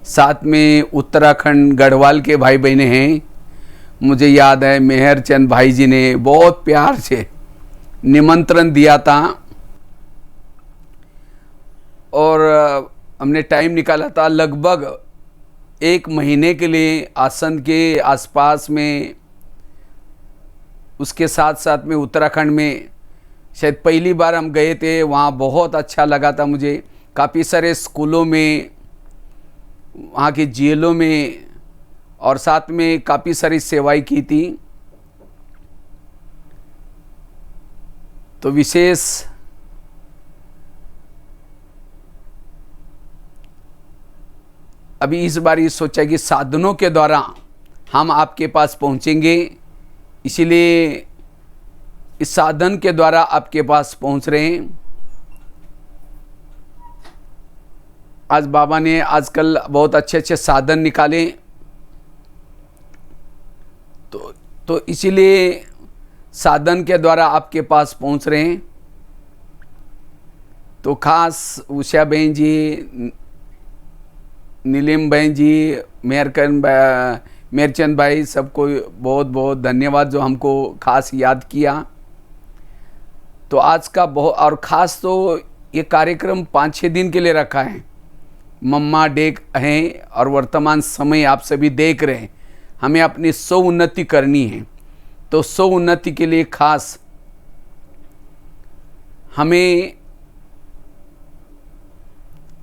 साथ में उत्तराखंड गढ़वाल के भाई बहने हैं। मुझे याद है मेहर चंद भाई जी ने बहुत प्यार से निमंत्रण दिया था और हमने टाइम निकाला था लगभग 1 महीने के लिए आसन के आसपास में। उसके साथ साथ में उत्तराखंड में शायद पहली बार हम गए थे, वहाँ बहुत अच्छा लगा था मुझे। काफ़ी सारे स्कूलों में, वहाँ के जेलों में और साथ में काफ़ी सारी सेवाएं की थी। तो विशेष अभी इस बार ये सोचा कि साधनों के द्वारा हम आपके पास पहुँचेंगे, इसीलिए इस साधन के द्वारा आपके पास पहुँच रहे हैं। आज बाबा ने आजकल बहुत अच्छे अच्छे साधन निकाले, तो इसीलिए साधन के द्वारा आपके पास पहुंच रहे हैं। तो खास उषा बहन जी, नीलिम बहन जी, मेहरचंद भाई, सबको बहुत बहुत धन्यवाद जो हमको खास याद किया। तो आज का बहुत और ख़ास तो ये कार्यक्रम 5-6 दिन के लिए रखा है। मम्मा डे हैं और वर्तमान समय आप सभी देख रहे हैं। हमें अपनी स्व उन्नति करनी है, तो स्व उन्नति के लिए खास हमें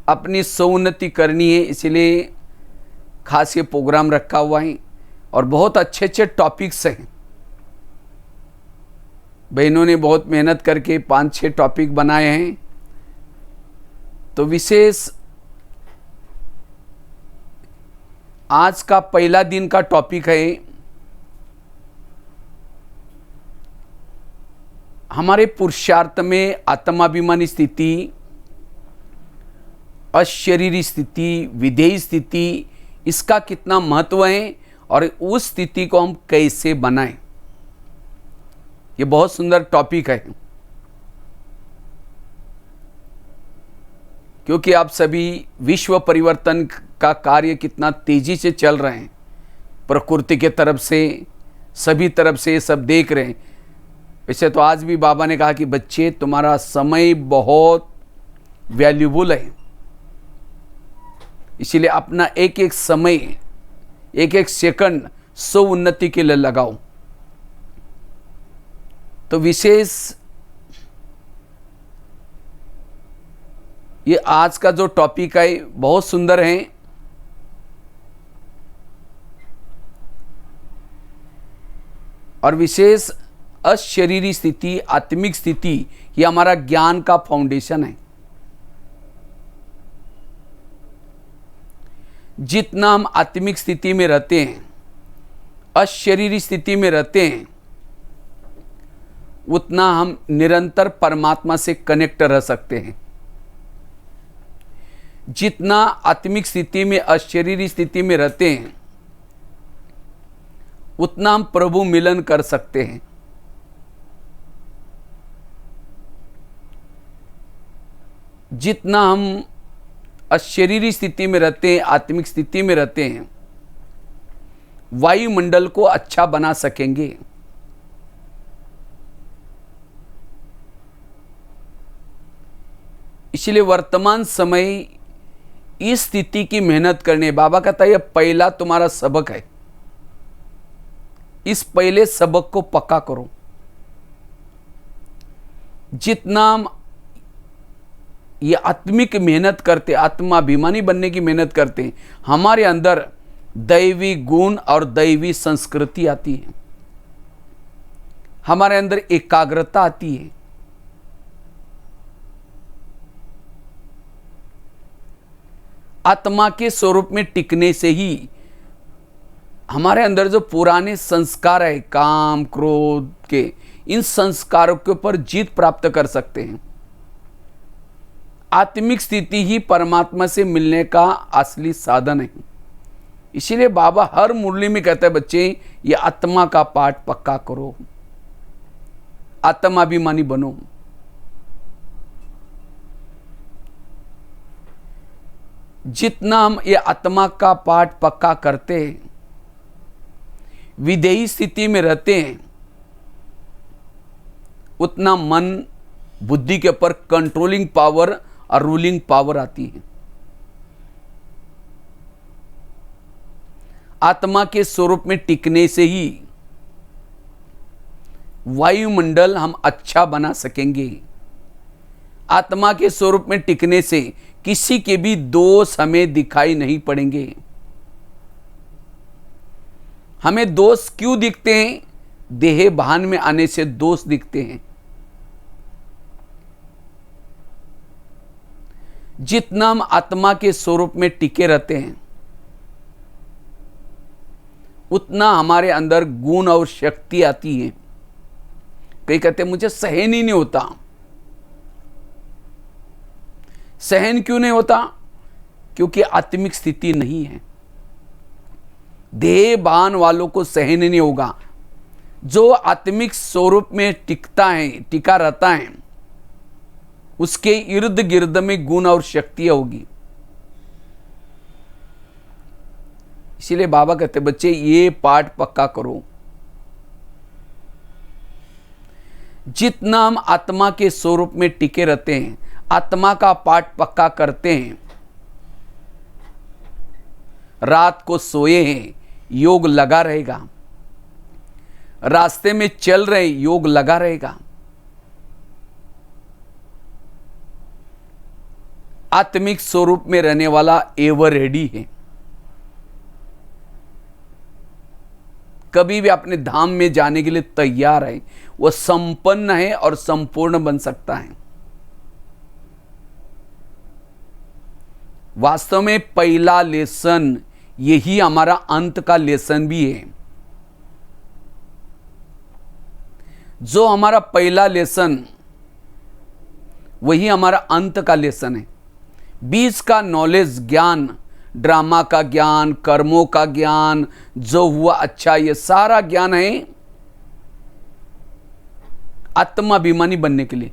अपनी स्व उन्नति करनी है, इसलिए खास ये प्रोग्राम रखा हुआ है और बहुत अच्छे अच्छे टॉपिक्स हैं। बहनों ने बहुत मेहनत करके 5-6 टॉपिक बनाए हैं। तो विशेष आज का पहला दिन का टॉपिक है हमारे पुरुषार्थ में आत्माभिमानी स्थिति, अशरीरी स्थिति, विधेयी स्थिति, इसका कितना महत्व है और उस स्थिति को हम कैसे बनाएं। ये बहुत सुंदर टॉपिक है, क्योंकि आप सभी विश्व परिवर्तन का कार्य कितना तेजी से चल रहे हैं। प्रकृति के तरफ से, सभी तरफ से सब देख रहे हैं। वैसे तो आज भी बाबा ने कहा कि बच्चे, तुम्हारा समय बहुत वैल्यूबल है, इसीलिए अपना एक एक समय, एक एक सेकंड स्व उन्नति के लिए लगाओ। तो विशेष ये आज का जो टॉपिक है बहुत सुंदर है। और विशेष अशरीरी स्थिति, आत्मिक स्थिति, ये हमारा ज्ञान का फाउंडेशन है। जितना हम आत्मिक स्थिति में रहते हैं, अशरीरी स्थिति में रहते हैं, उतना हम निरंतर परमात्मा से कनेक्ट रह सकते हैं। जितना आत्मिक स्थिति में, अशरीरी स्थिति में रहते हैं, उतना हम प्रभु मिलन कर सकते हैं। जितना हम अशरीरी स्थिति में रहते हैं, आत्मिक स्थिति में रहते हैं, वायुमंडल को अच्छा बना सकेंगे। इसलिए वर्तमान समय इस स्थिति की मेहनत करने, बाबा कहता है यह पहला तुम्हारा सबक है, इस पहले सबक को पक्का करो। जितना हम ये आत्मिक मेहनत करते, आत्माभिमानी बनने की मेहनत करते हैं, हमारे अंदर दैवी गुण और दैवी संस्कृति आती है, हमारे अंदर एकाग्रता आती है। आत्मा के स्वरूप में टिकने से ही हमारे अंदर जो पुराने संस्कार है, काम क्रोध के, इन संस्कारों के ऊपर जीत प्राप्त कर सकते हैं। आत्मिक स्थिति ही परमात्मा से मिलने का असली साधन है। इसीलिए बाबा हर मुरली में कहते हैं, बच्चे ये आत्मा का पाठ पक्का करो, आत्माभिमानी बनो। जितना हम ये आत्मा का पाठ पक्का करते हैं, विधेयी स्थिति में रहते हैं, उतना मन बुद्धि के ऊपर कंट्रोलिंग पावर और रूलिंग पावर आती है। आत्मा के स्वरूप में टिकने से ही वायुमंडल हम अच्छा बना सकेंगे। आत्मा के स्वरूप में टिकने से किसी के भी दोष हमें दिखाई नहीं पड़ेंगे। हमें दोष क्यों दिखते हैं? देह भान में आने से दोष दिखते हैं। जितना हम आत्मा के स्वरूप में टिके रहते हैं, उतना हमारे अंदर गुण और शक्ति आती है। कई कहते हैं मुझे सहन ही नहीं होता। सहन क्यों नहीं होता? क्योंकि आत्मिक स्थिति नहीं है। देह भान वालों को सहन नहीं होगा। जो आत्मिक स्वरूप में टिकता है, टिका रहता है, उसके इर्द गिर्द में गुण और शक्तियां होगी। इसीलिए बाबा कहते बच्चे ये पाठ पक्का करो। जितना हम आत्मा के स्वरूप में टिके रहते हैं, आत्मा का पाठ पक्का करते हैं, रात को सोए हैं, योग लगा रहेगा। रास्ते में चल रहे, योग लगा रहेगा। आत्मिक स्वरूप में रहने वाला एवर रेडी है। कभी भी अपने धाम में जाने के लिए तैयार है। वह संपन्न है और संपूर्ण बन सकता है। वास्तव में पहला लेसन यही हमारा अंत का लेसन भी है। जो हमारा पहला लेसन वही हमारा अंत का लेसन है। बीच का नॉलेज, ज्ञान, ड्रामा का ज्ञान, कर्मों का ज्ञान, जो हुआ अच्छा, ये सारा ज्ञान है आत्माभिमानी बनने के लिए।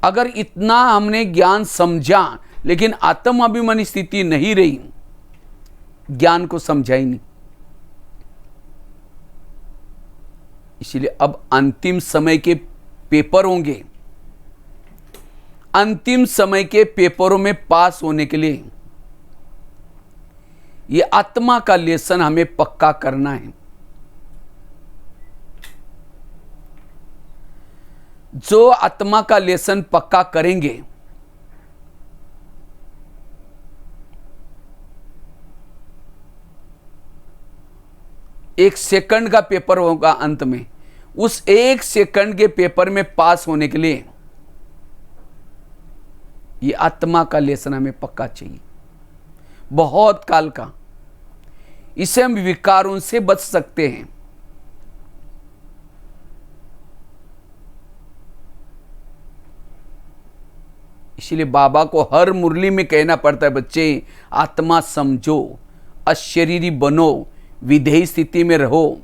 अगर इतना हमने ज्ञान समझा लेकिन आत्माभिमानी स्थिति नहीं रही, ज्ञान को समझा ही नहीं। इसीलिए अब अंतिम समय के पेपर होंगे। अंतिम समय के पेपरों में पास होने के लिए ये आत्मा का लेसन हमें पक्का करना है। जो आत्मा का लेसन पक्का करेंगे, एक सेकंड का पेपर होगा अंत में, उस एक सेकंड के पेपर में पास होने के लिए ये आत्मा का लेसन हमें पक्का चाहिए। बहुत काल का। इसे हम विकारों से बच सकते हैं। इसीलिए बाबा को हर मुरली में कहना पड़ता है, बच्चे आत्मा समझो, अशरीरी बनो, विधेयी स्थिति में रहो।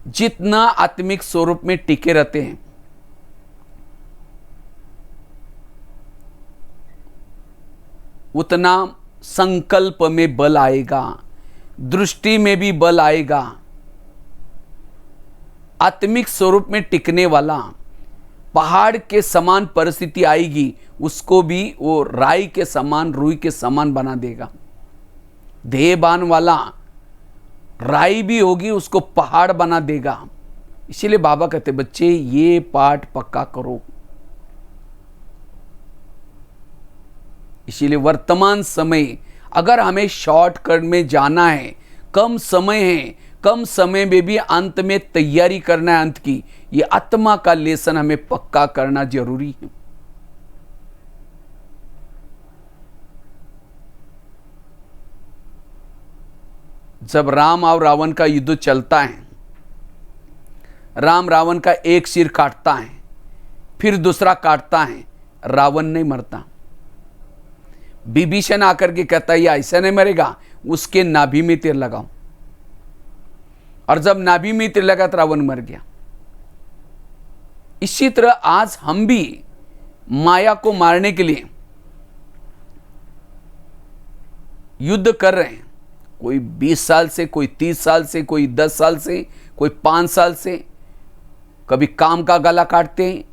जितना आत्मिक स्वरूप में टिके रहते हैं, उतना संकल्प में बल आएगा, दृष्टि में भी बल आएगा। आत्मिक स्वरूप में टिकने वाला पहाड़ के समान परिस्थिति आएगी, उसको भी वो राई के समान, रुई के समान बना देगा। देहबान वाला राई भी होगी, उसको पहाड़ बना देगा। इसीलिए बाबा कहते बच्चे ये पाठ पक्का करो। इसीलिए वर्तमान समय अगर हमें शॉर्टकट में जाना है, कम समय है, कम समय में भी अंत में तैयारी करना है अंत की, ये आत्मा का लेसन हमें पक्का करना जरूरी है। जब राम और रावण का युद्ध चलता है, राम रावण का एक सिर काटता है, फिर दूसरा काटता है, रावण नहीं मरता। विभीषण आकर के कहता है ये ऐसा नहीं मरेगा, उसके नाभि में तीर लगाओ। और जब नाभि में तीर लगा तो रावण मर गया। इसी तरह आज हम भी माया को मारने के लिए युद्ध कर रहे हैं। कोई 20 साल से, कोई 30 साल से, कोई 10 साल से, कोई 5 साल से। कभी काम का गला काटते हैं,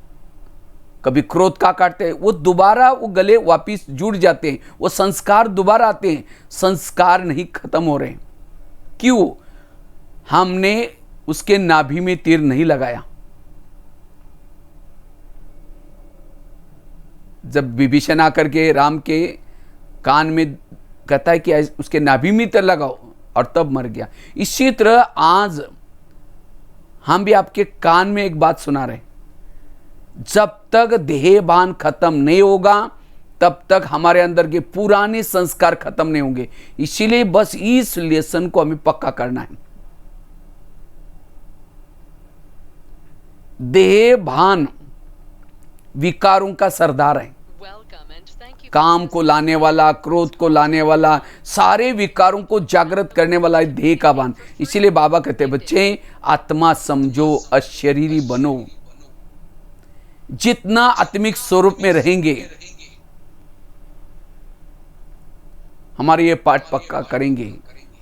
कभी क्रोध का काटते हैं, वो दोबारा वो गले वापिस जुड़ जाते हैं, वो संस्कार दोबारा आते हैं। संस्कार नहीं खत्म हो रहे। क्यों? हमने उसके नाभि में तीर नहीं लगाया। जब विभीषण आकर के राम के कान में कहता है कि उसके नाभि में तीर लगाओ, और तब मर गया। इसी तरह आज हम भी आपके कान में एक बात सुना रहे, जब तक देहभान खत्म नहीं होगा तब तक हमारे अंदर के पुराने संस्कार खत्म नहीं होंगे। इसीलिए बस इस लेसन को हमें पक्का करना है। देहभान विकारों का सरदार है। काम को लाने वाला, क्रोध को लाने वाला, सारे विकारों को जागृत करने वाला है देह का भान। इसीलिए बाबा कहते हैं, बच्चे आत्मा समझो, अशरीरी बनो। जितना आत्मिक स्वरूप में रहेंगे, हमारे ये पाठ पक्का करेंगे,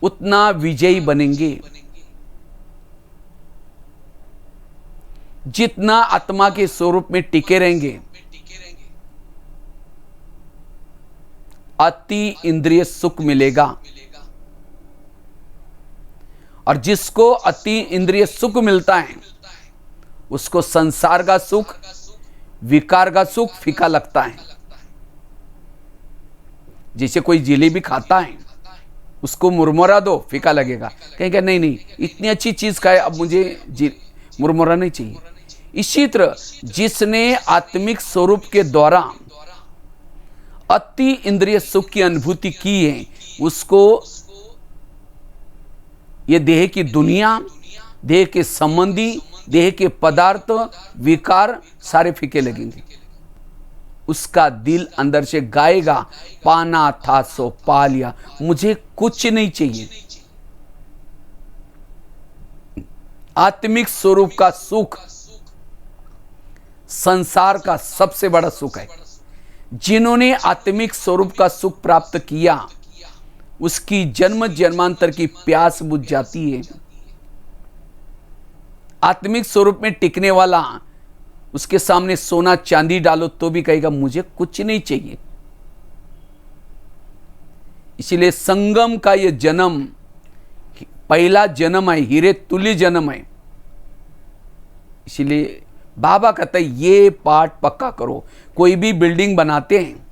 उतना विजयी बनेंगे। जितना आत्मा के स्वरूप में टिके रहेंगे, अति इंद्रिय सुख मिलेगा। और जिसको अति इंद्रिय सुख मिलता है, उसको संसार का सुख, विकार का सुख फीका लगता है। जैसे कोई जलेबी खाता है, उसको मुरमुरा दो, फीका लगेगा। कहेंगे नहीं नहीं, इतनी अच्छी चीज खाए, अब मुझे मुरमुरा नहीं चाहिए। इसी तरह जिसने आत्मिक स्वरूप के द्वारा अति इंद्रिय सुख की अनुभूति की है, उसको ये देह की दुनिया, देह के संबंधी, देह के पदार्थ, विकार सारे फीके लगेंगे। उसका दिल अंदर से गाएगा, पाना था सो पा लिया, मुझे कुछ नहीं चाहिए। आत्मिक स्वरूप का सुख संसार का सबसे बड़ा सुख है। जिन्होंने आत्मिक स्वरूप का सुख प्राप्त किया, उसकी जन्म जन्मांतर की प्यास बुझ जाती है। आत्मिक स्वरूप में टिकने वाला, उसके सामने सोना चांदी डालो तो भी कहेगा मुझे कुछ नहीं चाहिए। इसीलिए संगम का यह जन्म पहला जन्म है, हीरे तुल्य जन्म है। इसीलिए बाबा कहता है ये पाठ पक्का करो। कोई भी बिल्डिंग बनाते हैं,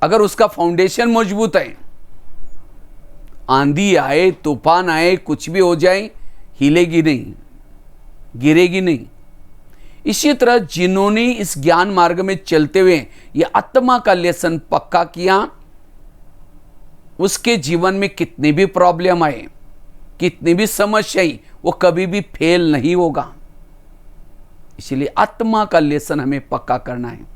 अगर उसका फाउंडेशन मजबूत है, आंधी आए, तूफान आए, कुछ भी हो जाए, हिलेगी नहीं, गिरेगी नहीं। इसी तरह जिन्होंने इस ज्ञान मार्ग में चलते हुए ये आत्मा का लेसन पक्का किया, उसके जीवन में कितनी भी प्रॉब्लम आए, कितनी भी समस्या आई, वो कभी भी फेल नहीं होगा। इसलिए आत्मा का लेसन हमें पक्का करना है।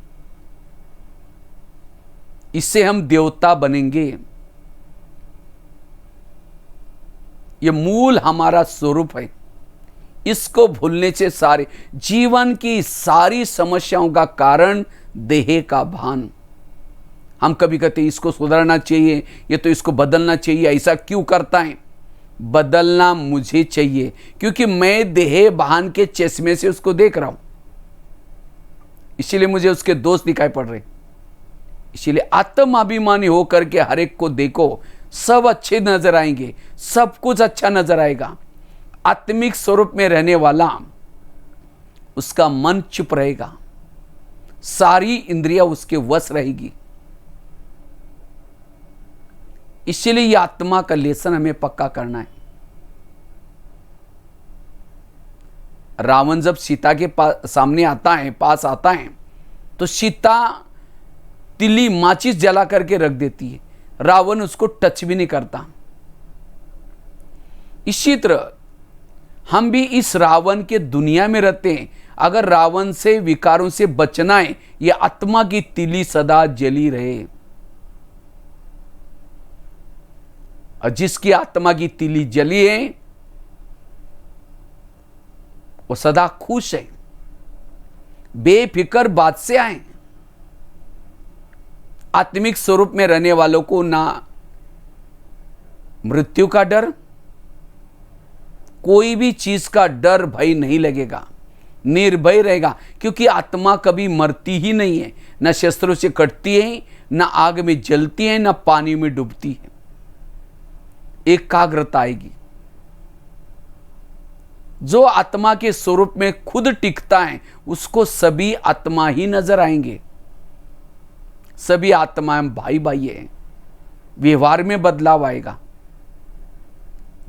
इससे हम देवता बनेंगे। ये मूल हमारा स्वरूप है। इसको भूलने से सारे जीवन की सारी समस्याओं का कारण देह का भान। हम कभी कहते इसको सुधारना चाहिए, ये तो इसको बदलना चाहिए, ऐसा क्यों करता है? बदलना मुझे चाहिए, क्योंकि मैं देह भान के चश्मे से उसको देख रहा हूं, इसीलिए मुझे उसके दोष दिखाई पड़ रहे। इसीलिए आत्माभिमानी होकर के हर एक को देखो, सब अच्छे नजर आएंगे, सब कुछ अच्छा नजर आएगा। आत्मिक स्वरूप में रहने वाला, उसका मन चुप रहेगा, सारी इंद्रियां उसके वश रहेगी। इसलिए यह आत्मा का लेसन हमें पक्का करना है। रावण जब सीता के सामने आता है, पास आता है, तो सीता तिली माचिस जला करके रख देती है। रावण उसको टच भी नहीं करता। इसी तरह हम भी इस रावण के दुनिया में रहते हैं। अगर रावण से, विकारों से बचना है, यह आत्मा की तिली सदा जली रहे। और जिसकी आत्मा की तिली जली है, वो सदा खुश है, बेफिक्र बादशाह हैं। आत्मिक स्वरूप में रहने वालों को ना मृत्यु का डर, कोई भी चीज का डर भय नहीं लगेगा, निर्भय रहेगा, क्योंकि आत्मा कभी मरती ही नहीं है, न शस्त्रों से कटती है, न आग में जलती है, न पानी में डूबती है। एकाग्रता आएगी। जो आत्मा के स्वरूप में खुद टिकता है उसको सभी आत्मा ही नजर आएंगे। सभी आत्माएं भाई भाई है। व्यवहार में बदलाव आएगा।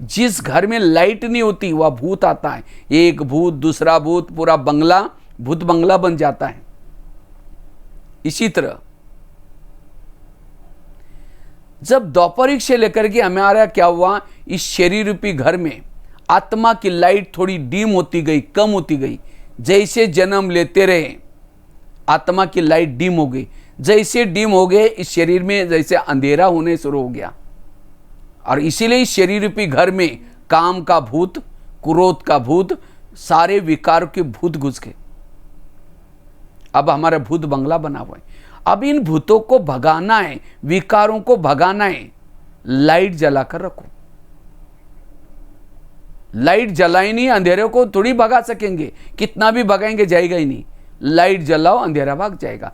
जिस घर में लाइट नहीं होती वह भूत आता है, एक भूत दूसरा भूत, पूरा बंगला भूत बंगला बन जाता है। इसी तरह जब द्वापरिक से लेकर के हमारा क्या हुआ, इस शरीर रूपी घर में आत्मा की लाइट थोड़ी डीम होती गई, कम होती गई। जैसे जन्म लेते रहे आत्मा की लाइट डीम हो गई। जैसे डीम हो गए इस शरीर में जैसे अंधेरा होने शुरू हो गया। और इसीलिए इस शरीर रूपी घर में काम का भूत, क्रोध का भूत, सारे विकार के भूत घुस गए। अब हमारा भूत बंगला बना हुआ है। अब इन भूतों को भगाना है, विकारों को भगाना है। लाइट जलाकर रखो। लाइट जलाए नहीं, अंधेरे को थोड़ी भगा सकेंगे, कितना भी भगाएंगे जाएगा ही नहीं। लाइट जलाओ, अंधेरा भाग जाएगा।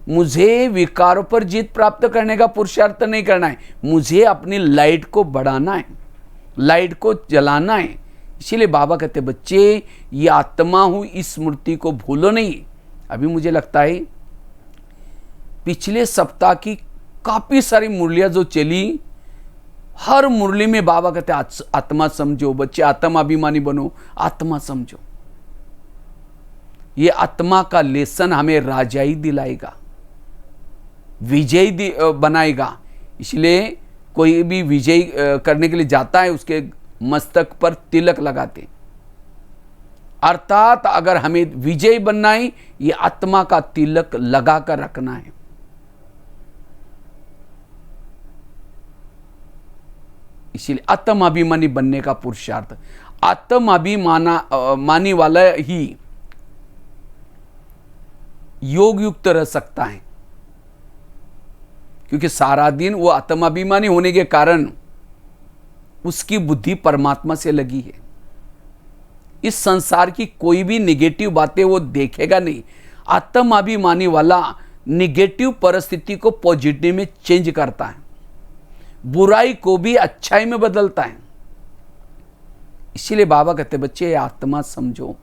मुझे विकारों पर जीत प्राप्त करने का पुरुषार्थ नहीं करना है, मुझे अपनी लाइट को बढ़ाना है, लाइट को जलाना है। इसीलिए बाबा कहते बच्चे ये आत्मा हूं, इस मूर्ति को भूलो नहीं। अभी मुझे लगता है पिछले सप्ताह की काफी सारी मुरलियां जो चली, हर मुरली में बाबा कहते आत्मा समझो बच्चे, आत्माभिमानी बनो, आत्मा समझो। ये आत्मा का लेसन हमें राजाई दिलाएगा, विजयी बनाएगा। इसलिए कोई भी विजय करने के लिए जाता है उसके मस्तक पर तिलक लगाते। अर्थात अगर हमें विजयी बनना है ये आत्मा का तिलक लगा कर रखना है। इसीलिए आत्माभिमानी बनने का पुरुषार्थ, आत्माभिमानी वाला ही योग युक्त रह सकता है, क्योंकि सारा दिन वो आत्माभिमानी होने के कारण उसकी बुद्धि परमात्मा से लगी है। इस संसार की कोई भी निगेटिव बातें वो देखेगा नहीं। आत्माभिमानी वाला निगेटिव परिस्थिति को पॉजिटिव में चेंज करता है, बुराई को भी अच्छाई में बदलता है। इसीलिए बाबा कहते बच्चे आत्मा समझो।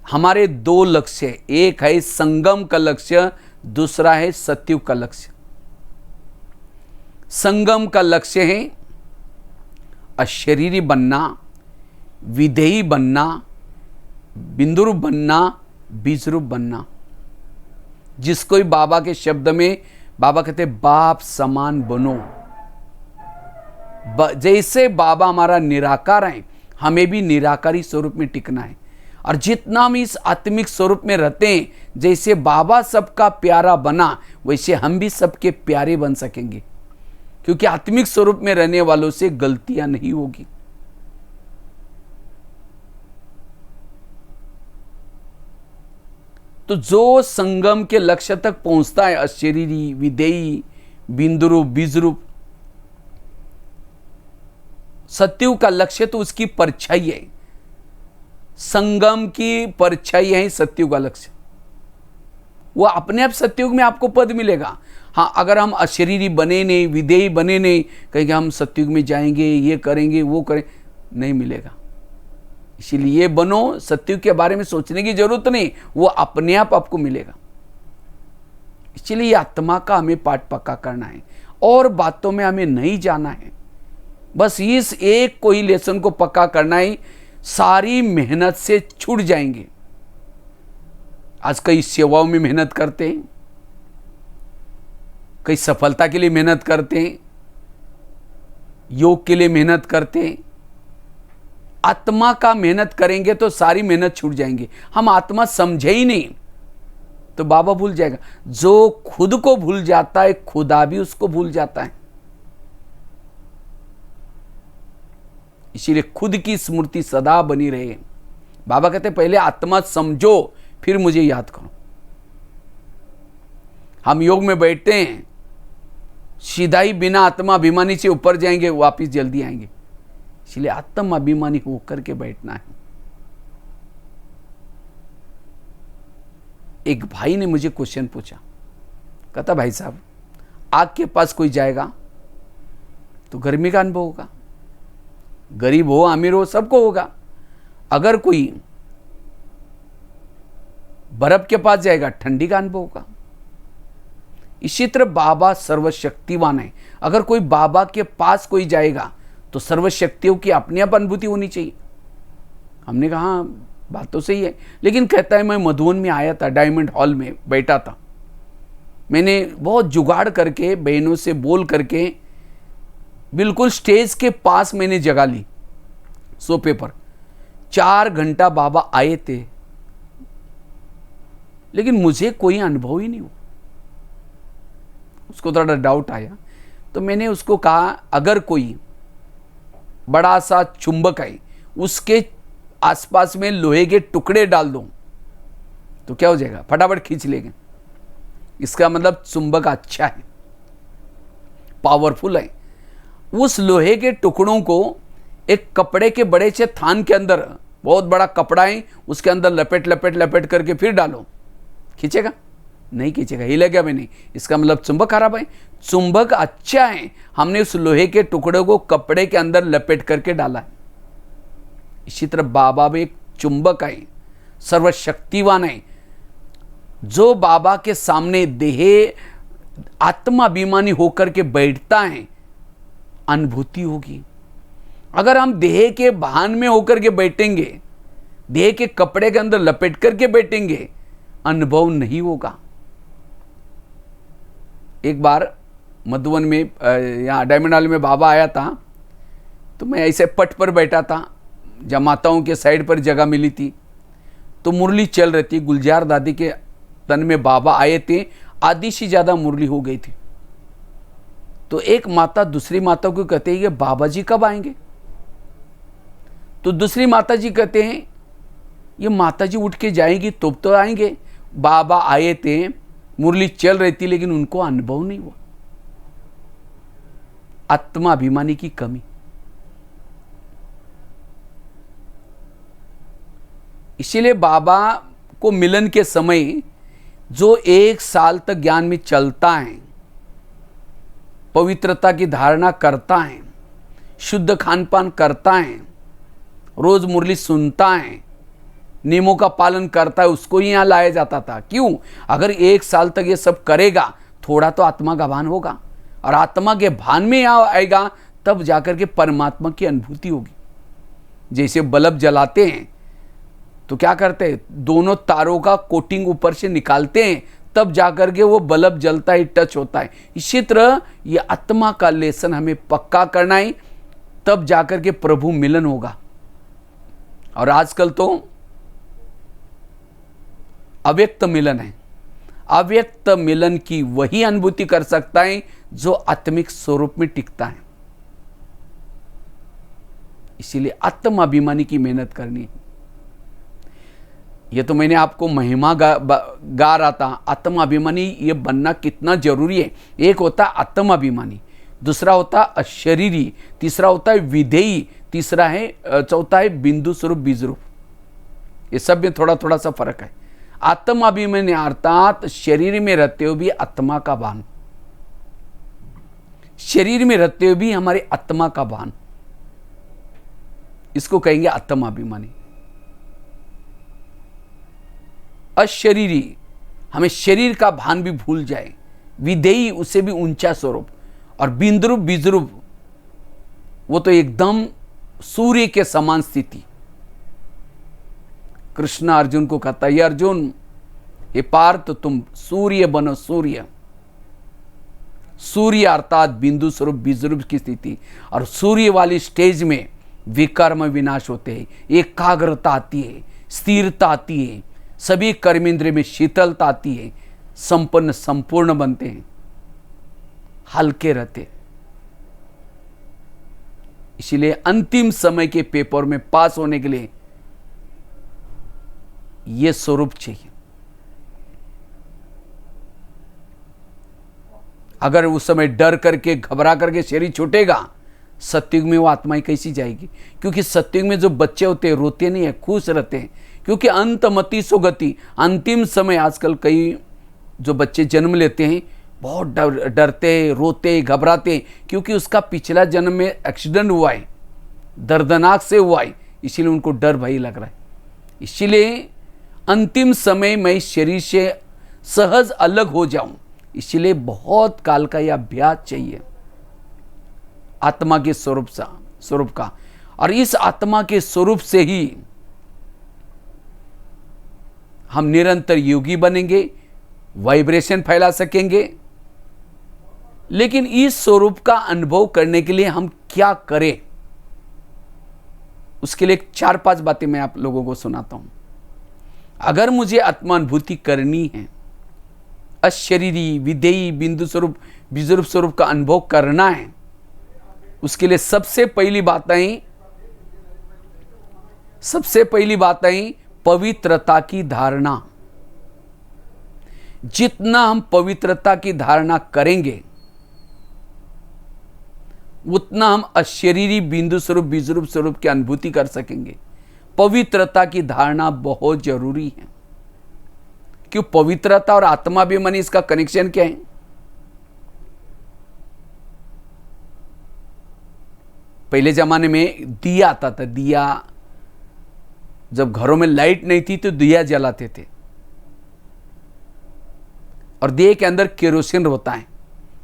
हमारे दो लक्ष्य, एक है संगम का लक्ष्य, दूसरा है सत्युग का लक्ष्य। संगम का लक्ष्य है अशरीरी बनना, विधेयी बनना, बिंदुरूप बनना, बीजरूप बनना। जिसको ही बाबा के शब्द में बाबा कहते बाप समान बनो। जैसे बाबा हमारा निराकार है, हमें भी निराकारी स्वरूप में टिकना है। और जितना हम इस आत्मिक स्वरूप में रहते हैं, जैसे बाबा सबका प्यारा बना वैसे हम भी सबके प्यारे बन सकेंगे, क्योंकि आत्मिक स्वरूप में रहने वालों से गलतियां नहीं होगी। तो जो संगम के लक्ष्य तक पहुंचता है, अशरीरी, विधेयी, बिंदुरूप, बीजरूप, सत्युग का लक्ष्य तो उसकी परछाई है। संगम की परछाई है सत्युग का लक्ष्य। वो अपने आप सत्युग में आपको पद मिलेगा। हाँ, अगर हम अशरीरी बने नहीं, विधेयी बने नहीं, कहेंगे हम सत्युग में जाएंगे, ये करेंगे, वो करें, नहीं मिलेगा। इसीलिए बनो, सत्युग के बारे में सोचने की जरूरत नहीं, वो अपने आप आपको मिलेगा। इसलिए आत्मा का हमें पाठ पक्का करना है और बातों में हमें नहीं जाना है। बस इस एक को ही लेसन को पक्का करना है, सारी मेहनत से छूट जाएंगे। आज कई सेवाओं में मेहनत करते हैं, कई सफलता के लिए मेहनत करते हैं, योग के लिए मेहनत करते हैं। आत्मा का मेहनत करेंगे तो सारी मेहनत छूट जाएंगे। हम आत्मा समझे ही नहीं तो बाबा भूल जाएगा। जो खुद को भूल जाता है खुदा भी उसको भूल जाता है। इसीलिए खुद की स्मृति सदा बनी रहे। बाबा कहते पहले आत्मा समझो फिर मुझे याद करो। हम योग में बैठते हैं, सीधा ही बिना आत्मा अभिमानी से ऊपर जाएंगे, वापिस जल्दी आएंगे। इसलिए आत्म अभिमानी होकर के बैठना है। एक भाई ने मुझे क्वेश्चन पूछा, कहता भाई साहब आग के पास कोई जाएगा तो गर्मी का अनुभव होगा, गरीब हो अमीर हो सबको होगा। अगर कोई बर्फ के पास जाएगा ठंडी का अनुभव होगा। इसी तरह बाबा सर्वशक्तिवान है। अगर कोई बाबा के पास कोई जाएगा तो सर्वशक्तियों की अपनी आप अनुभूति होनी चाहिए। हमने कहा हाँ बात तो सही है, लेकिन कहता है मैं मधुबन में आया था, डायमंड हॉल में बैठा था, मैंने बहुत जुगाड़ करके बहनों से बोल करके बिल्कुल स्टेज के पास मैंने जगह ली सोफे पर। 4 घंटा बाबा आए थे, लेकिन मुझे कोई अनुभव ही नहीं हुआ। उसको थोड़ा डाउट आया तो मैंने उसको कहा अगर कोई बड़ा सा चुंबक है उसके आसपास में लोहे के टुकड़े डाल दूं तो क्या हो जाएगा, फटाफट खींच लेंगे। इसका मतलब चुंबक अच्छा है, पावरफुल है। उस लोहे के टुकड़ों को एक कपड़े के बड़े से थान के अंदर, बहुत बड़ा कपड़ा है उसके अंदर लपेट लपेट लपेट करके फिर डालो, खींचेगा? नहीं खींचेगा, हिलेगा भी नहीं। इसका मतलब चुंबक खराब है। चुंबक अच्छा है, हमने उस लोहे के टुकड़े को कपड़े के अंदर लपेट करके डाला है। इसी तरह बाबा भी एक चुंबक है, सर्वशक्तिवान है। जो बाबा के सामने देह आत्माभिमानी होकर के बैठता है अनुभूति होगी। अगर हम देह के भान में होकर के बैठेंगे, देह के कपड़े के अंदर लपेट करके बैठेंगे, अनुभव नहीं होगा। एक बार मधुबन में यहाँ डायमंड हॉल में बाबा आया था, तो मैं ऐसे पट पर बैठा था, जब माताओं के साइड पर जगह मिली थी, तो मुरली चल रही थी। गुलजार दादी के तन में बाबा आए थे, आधी से ज़्यादा मुरली हो गई थी। तो एक माता दूसरी माता को कहते हैं ये बाबा जी कब आएंगे? तो दूसरी माता जी कहते हैं ये माता जी उठ के जाएंगी तो आएंगे। बाबा आए थे, मुरली चल रही थी, लेकिन उनको अनुभव नहीं हुआ। आत्माभिमानी की कमी। इसीलिए बाबा को मिलन के समय जो 1 साल तक ज्ञान में चलता है, पवित्रता की धारणा करता है, शुद्ध खान पान करता है, रोज मुरली सुनता है, नियमों का पालन करता है, उसको ही यहाँ लाया जाता था। क्यों? अगर 1 साल तक ये सब करेगा थोड़ा तो आत्मा का भान होगा, और आत्मा के भान में यहाँ आएगा तब जाकर के परमात्मा की अनुभूति होगी। जैसे बल्ब जलाते हैं तो क्या करते हैं, दोनों तारों का कोटिंग ऊपर से निकालते हैं, तब जाकर के वो बल्ब जलता है, टच होता है। इसी तरह ये आत्मा का लेसन हमें पक्का करना है, तब जाकर के प्रभु मिलन होगा। और आजकल तो अव्यक्त मिलन है। अव्यक्त मिलन की वही अनुभूति कर सकता है जो आत्मिक स्वरूप में टिकता है। इसीलिए आत्माभिमानी की मेहनत करनी है। ये तो मैंने आपको महिमा गा रहा था। आत्माभिमानी ये बनना कितना जरूरी है। एक होता है आत्माभिमानी, दूसरा होता है अशरीरी, तीसरा होता है विधेयी, तीसरा है चौथा है बिंदु स्वरूप बीज रूप। ये सब में थोड़ा थोड़ा सा फर्क है। आत्माभिमानी अर्थात शरीर में रहते हुए भी आत्मा का भान, शरीर में रहते हुए भी हमारी आत्मा का भान, इसको कहेंगे आत्माभिमानी। अशरीरी हमें शरीर का भान भी भूल जाए, विधेयी उससे भी ऊंचा स्वरूप, और बिंद्रूप बीजरूप वो तो एकदम सूर्य के समान स्थिति। कृष्ण अर्जुन को कहता है, ये अर्जुन ये पार्थ तुम सूर्य बनो, सूर्य। सूर्य अर्थात बिंदु स्वरूप बीजरूप की स्थिति। और सूर्य वाली स्टेज में विकर्म विनाश होते हैं, एकाग्रता आती है, स्थिरता आती है, सभी कर्मेंद्रिय में शीतलता आती है, संपन्न संपूर्ण बनते हैं, हल्के रहते। इसीलिए अंतिम समय के पेपर में पास होने के लिए यह स्वरूप चाहिए। अगर उस समय डर करके घबरा करके शरीर छूटेगा, सत्युग में वो आत्माएं कैसी जाएगी? क्योंकि सत्युग में जो बच्चे होते हैं रोते नहीं है, खुश रहते हैं, क्योंकि अंतमति सुगति, अंतिम समय। आजकल कई जो बच्चे जन्म लेते हैं बहुत डरते, रोते, घबराते, क्योंकि उसका पिछला जन्म में एक्सीडेंट हुआ है, दर्दनाक से हुआ है, इसीलिए उनको डर भय लग रहा है। इसीलिए अंतिम समय मैं शरीर से सहज अलग हो जाऊं, इसलिए बहुत काल का यह अभ्यास चाहिए आत्मा के स्वरूप का। और इस आत्मा के स्वरूप से ही हम निरंतर योगी बनेंगे, वाइब्रेशन फैला सकेंगे। लेकिन इस स्वरूप का अनुभव करने के लिए हम क्या करें, उसके लिए 4-5 बातें मैं आप लोगों को सुनाता हूं। अगर मुझे आत्मानुभूति करनी है, अशरीरी विधेयी बिंदु स्वरूप विजरूप स्वरूप का अनुभव करना है, उसके लिए सबसे पहली बात आई पवित्रता की धारणा। जितना हम पवित्रता की धारणा करेंगे, उतना हम अशरीरी बिंदु स्वरूप विजरूप स्वरूप की अनुभूति कर सकेंगे। पवित्रता की धारणा बहुत जरूरी है। क्यों? पवित्रता और आत्माभिमानी, इसका कनेक्शन क्या है? पहले जमाने में दिया आता था, दिया जब घरों में लाइट नहीं थी तो दिया जलाते थे, और दिए के अंदर केरोसिन होता है,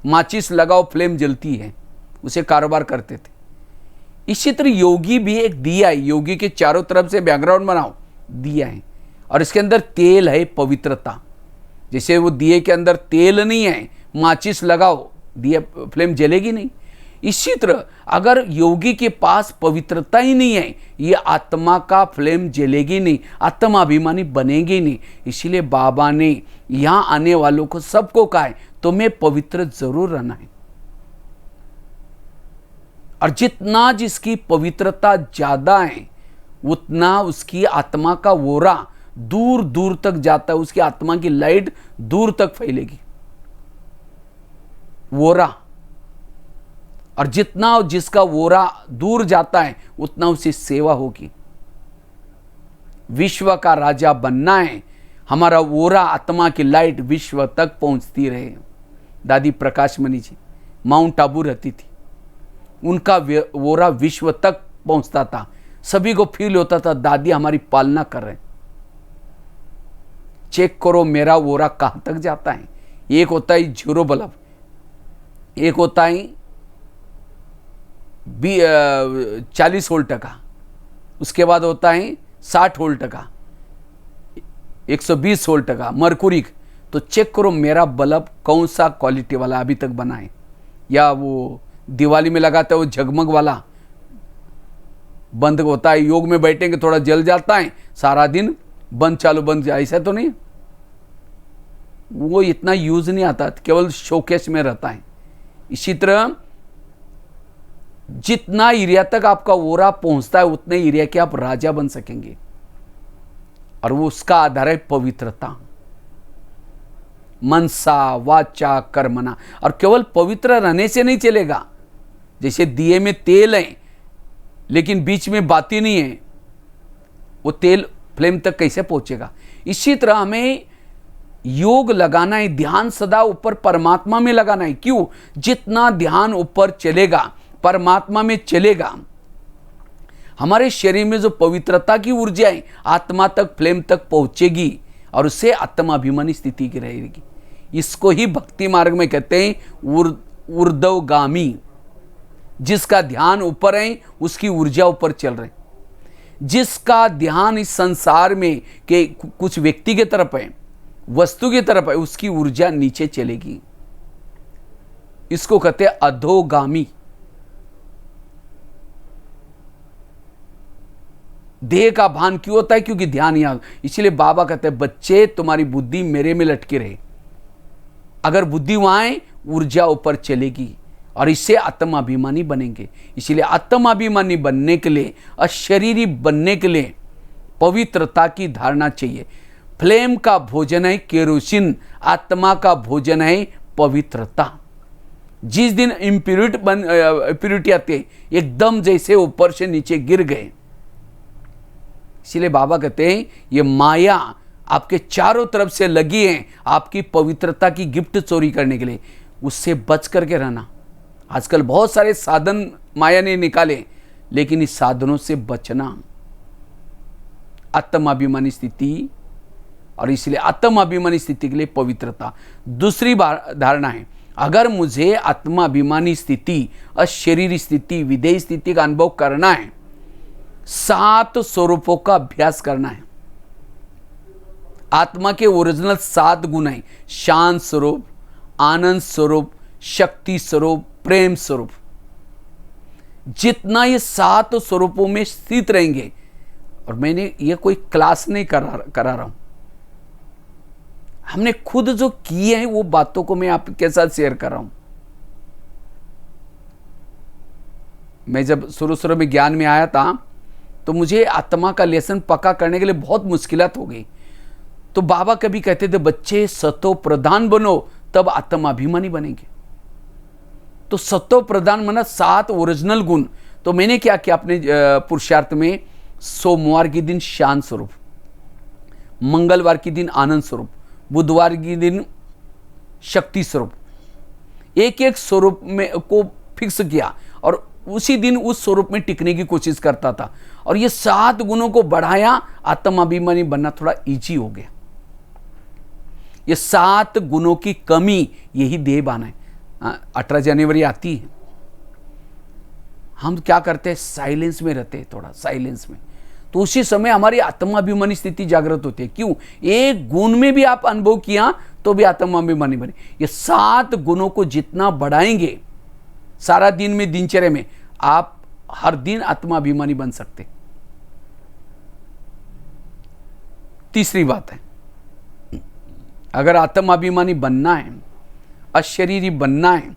माचिस लगाओ फ्लेम जलती है, उसे कारोबार करते थे। इसी तरह योगी भी एक दिया है, योगी के चारों तरफ से बैकग्राउंड बनाओ, दिया है, और इसके अंदर तेल है, पवित्रता। जैसे वो दिए के अंदर तेल नहीं है, माचिस लगाओ, दिया फ्लेम जलेगी नहीं। इसी तरह अगर योगी के पास पवित्रता ही नहीं है, ये आत्मा का फ्लेम जलेगी नहीं, आत्माभिमानी बनेगी नहीं। इसीलिए बाबा ने यहां आने वालों को सबको कहा है तुम्हें पवित्र जरूर रहना है। और जितना जिसकी पवित्रता ज्यादा है, उतना उसकी आत्मा का वोरा दूर दूर तक जाता है, उसकी आत्मा की लाइट दूर तक फैलेगी, वोरा। और जितना जिसका वोरा दूर जाता है, उतना उसकी सेवा होगी। विश्व का राजा बनना है, हमारा वोरा आत्मा की लाइट विश्व तक पहुंचती रहे। दादी प्रकाशमणि जी माउंट आबू रहती थी, उनका वोरा विश्व तक पहुंचता था, सभी को फील होता था दादी हमारी पालना कर रहे हैं। चेक करो मेरा वोरा कहां तक जाता है। एक होता है 0 बल्ब, एक होता है 40 वोल्ट का, उसके बाद होता है 60 वोल्ट का, 120 वोल्ट का मरकुरी। तो चेक करो मेरा बल्ब कौन सा क्वालिटी वाला अभी तक बना है, या वो दिवाली में लगाते हैं वो झगमग वाला बंद होता है, योग में बैठेंगे थोड़ा जल जाता है, सारा दिन बंद चालू बंद, ऐसा तो नहीं। वो इतना यूज नहीं आता, केवल शोकेस में रहता है। इसी तरह जितना एरिया तक आपका ओरा पहुंचता है, उतने एरिया के आप राजा बन सकेंगे। और वो उसका आधार है पवित्रता, मनसा वाचा कर्मणा। और केवल पवित्र रहने से नहीं चलेगा। जैसे दिए में तेल है लेकिन बीच में बाती नहीं है, वो तेल फ्लेम तक कैसे पहुंचेगा? इसी तरह हमें योग लगाना है, ध्यान सदा ऊपर परमात्मा में लगाना है। क्यों? जितना ध्यान ऊपर चलेगा, परमात्मा में चलेगा, हमारे शरीर में जो पवित्रता की ऊर्जा है आत्मा तक फ्लेम तक पहुंचेगी और उससे आत्माभिमानी स्थिति की रहेगी। इसको ही भक्ति मार्ग में कहते हैं ऊर्ध्वगामी। जिसका ध्यान ऊपर है उसकी ऊर्जा ऊपर चल रही। जिसका ध्यान इस संसार में के कुछ व्यक्ति की तरफ है, वस्तु की तरफ है, उसकी ऊर्जा नीचे चलेगी। इसको कहते हैं अधोगामी। देह का भान क्यों होता है? क्योंकि ध्यान यहां। इसलिए बाबा कहते हैं बच्चे तुम्हारी बुद्धि मेरे में लटके रहे। अगर बुद्धि वहां है ऊर्जा ऊपर चलेगी और इससे आत्माभिमानी बनेंगे। इसलिए आत्माभिमानी बनने के लिए, अशरीरी बनने के लिए पवित्रता की धारणा चाहिए। फ्लेम का भोजन है केरोसिन, आत्मा का भोजन है पवित्रता। जिस दिन इम्प्यूरिटी आती है, एकदम जैसे ऊपर से नीचे गिर गए। इसलिए बाबा कहते हैं ये माया आपके चारों तरफ से लगी है आपकी पवित्रता की गिफ्ट चोरी करने के लिए, उससे बच करके रहना। आजकल बहुत सारे साधन माया ने निकाले, लेकिन इस साधनों से बचना। आत्माभिमानी स्थिति, और इसलिए आत्माभिमानी स्थिति के लिए पवित्रता। दूसरी धारणा है, अगर मुझे आत्माभिमानी स्थिति, अशरीरी स्थिति, विधेय स्थिति का अनुभव करना है, 7 स्वरूपों का अभ्यास करना है। आत्मा के ओरिजिनल 7 गुण हैं, शांत स्वरूप, आनंद स्वरूप, शक्ति स्वरूप, प्रेम स्वरूप। जितना ये 7 स्वरूपों में स्थित रहेंगे, और मैंने ये कोई क्लास नहीं करा रहा हूं, हमने खुद जो किए हैं वो बातों को मैं आपके साथ शेयर कर रहा हूं। मैं जब शुरू में ज्ञान में आया था, तो मुझे आत्मा का लेसन पक्का करने के लिए बहुत मुश्किलात हो गई। तो बाबा कभी कहते थे, बच्चे सतो प्रधान बनो, तब आत्माभिमानी बनेंगे। तो सतो प्रधान माना 7 ओरिजिनल गुण। तो मैंने क्या किया अपने पुरुषार्थ में, सोमवार के दिन शांत स्वरूप, मंगलवार के दिन आनंद स्वरूप, बुधवार के दिन शक्ति स्वरूप, एक एक स्वरूप में को फिक्स किया और उसी दिन उस स्वरूप में टिकने की कोशिश करता था। और ये 7 गुणों को बढ़ाया, आत्माभिमानी बनना थोड़ा इजी हो गया। ये 7 गुणों की कमी, यही देहभान है। 18 जनवरी आती है, हम क्या करते हैं, साइलेंस में रहते हैं, थोड़ा साइलेंस में। तो उसी समय हमारी आत्माभिमानी स्थिति जागृत होती है। क्यों? एक गुण में भी आप अनुभव किया तो भी आत्माभिमानी बने। ये 7 गुणों को जितना बढ़ाएंगे सारा दिन में, दिनचर्या में, आप हर दिन आत्माभिमानी बन सकते। तीसरी बात है, अगर आत्माभिमानी बनना है, अशरीरी बनना है,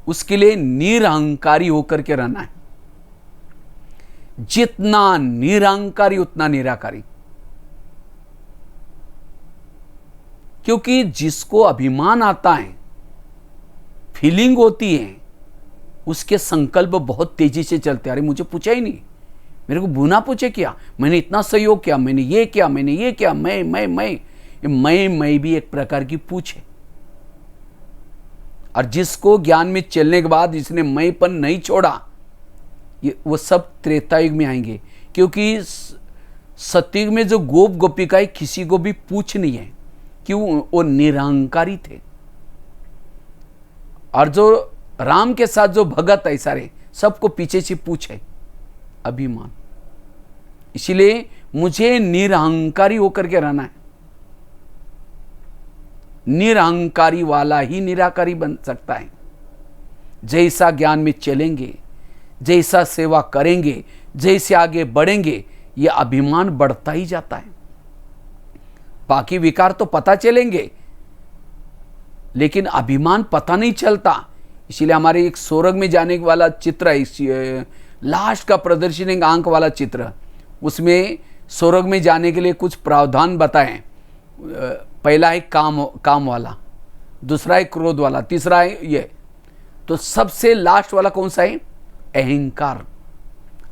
उसके लिए निरहंकारी होकर के रहना है। जितना निरहंकारी उतना निराकारी। क्योंकि जिसको अभिमान आता है, फीलिंग होती है, उसके संकल्प बहुत तेजी से चलते। अरे मुझे पूछा ही नहीं, मेरे को बिना पूछे किया, मैंने इतना सहयोग किया, मैंने ये किया, मैंने ये किया, मैं भी एक प्रकार की पूछ है। और जिसको ज्ञान में चलने के बाद जिसने मैंपन नहीं छोड़ा, ये वो सब त्रेता युग में आएंगे। क्योंकि सतयुग में जो गोप गोपिकाएं किसी को भी पूछ नहीं है, क्यों? वो निरहंकारी थे। और जो राम के साथ जो भगत है सारे, सबको पीछे से पूछ है, अभिमान। इसलिए मुझे निरहंकारी होकर के रहना है। निरहंकारी वाला ही निराकारी बन सकता है। जैसा ज्ञान में चलेंगे, जैसा सेवा करेंगे, जैसे आगे बढ़ेंगे, यह अभिमान बढ़ता ही जाता है। बाकी विकार तो पता चलेंगे, लेकिन अभिमान पता नहीं चलता। इसीलिए हमारे एक स्वर्ग में जाने वाला चित्र है, लास्ट का प्रदर्शन एक आंक वाला चित्र, उसमें स्वर्ग में जाने के लिए कुछ प्रावधान बताएं। पहला है काम वाला, दूसरा है क्रोध वाला, तीसरा है ये। तो सबसे लास्ट वाला कौन सा है? अहंकार।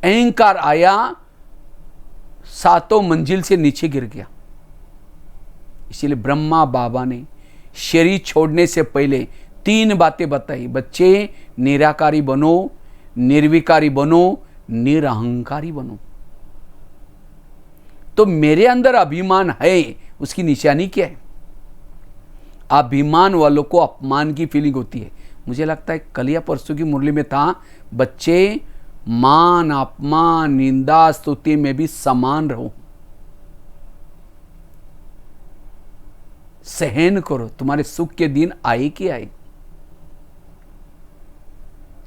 अहंकार आया, 7 मंजिल से नीचे गिर गया। इसीलिए ब्रह्मा बाबा ने शरीर छोड़ने से पहले 3 बातें बताई। बच्चे, निराकारी बनो, निर्विकारी बनो, निरहंकारी बनो। तो मेरे अंदर अभिमान है, उसकी निशानी क्या है? अभिमान वालों को अपमान की फीलिंग होती है। मुझे लगता है कल या परसों की मुरली में था, बच्चे मान अपमान निंदा स्तुति में भी समान रहो, सहन करो, तुम्हारे सुख के दिन आए कि आए।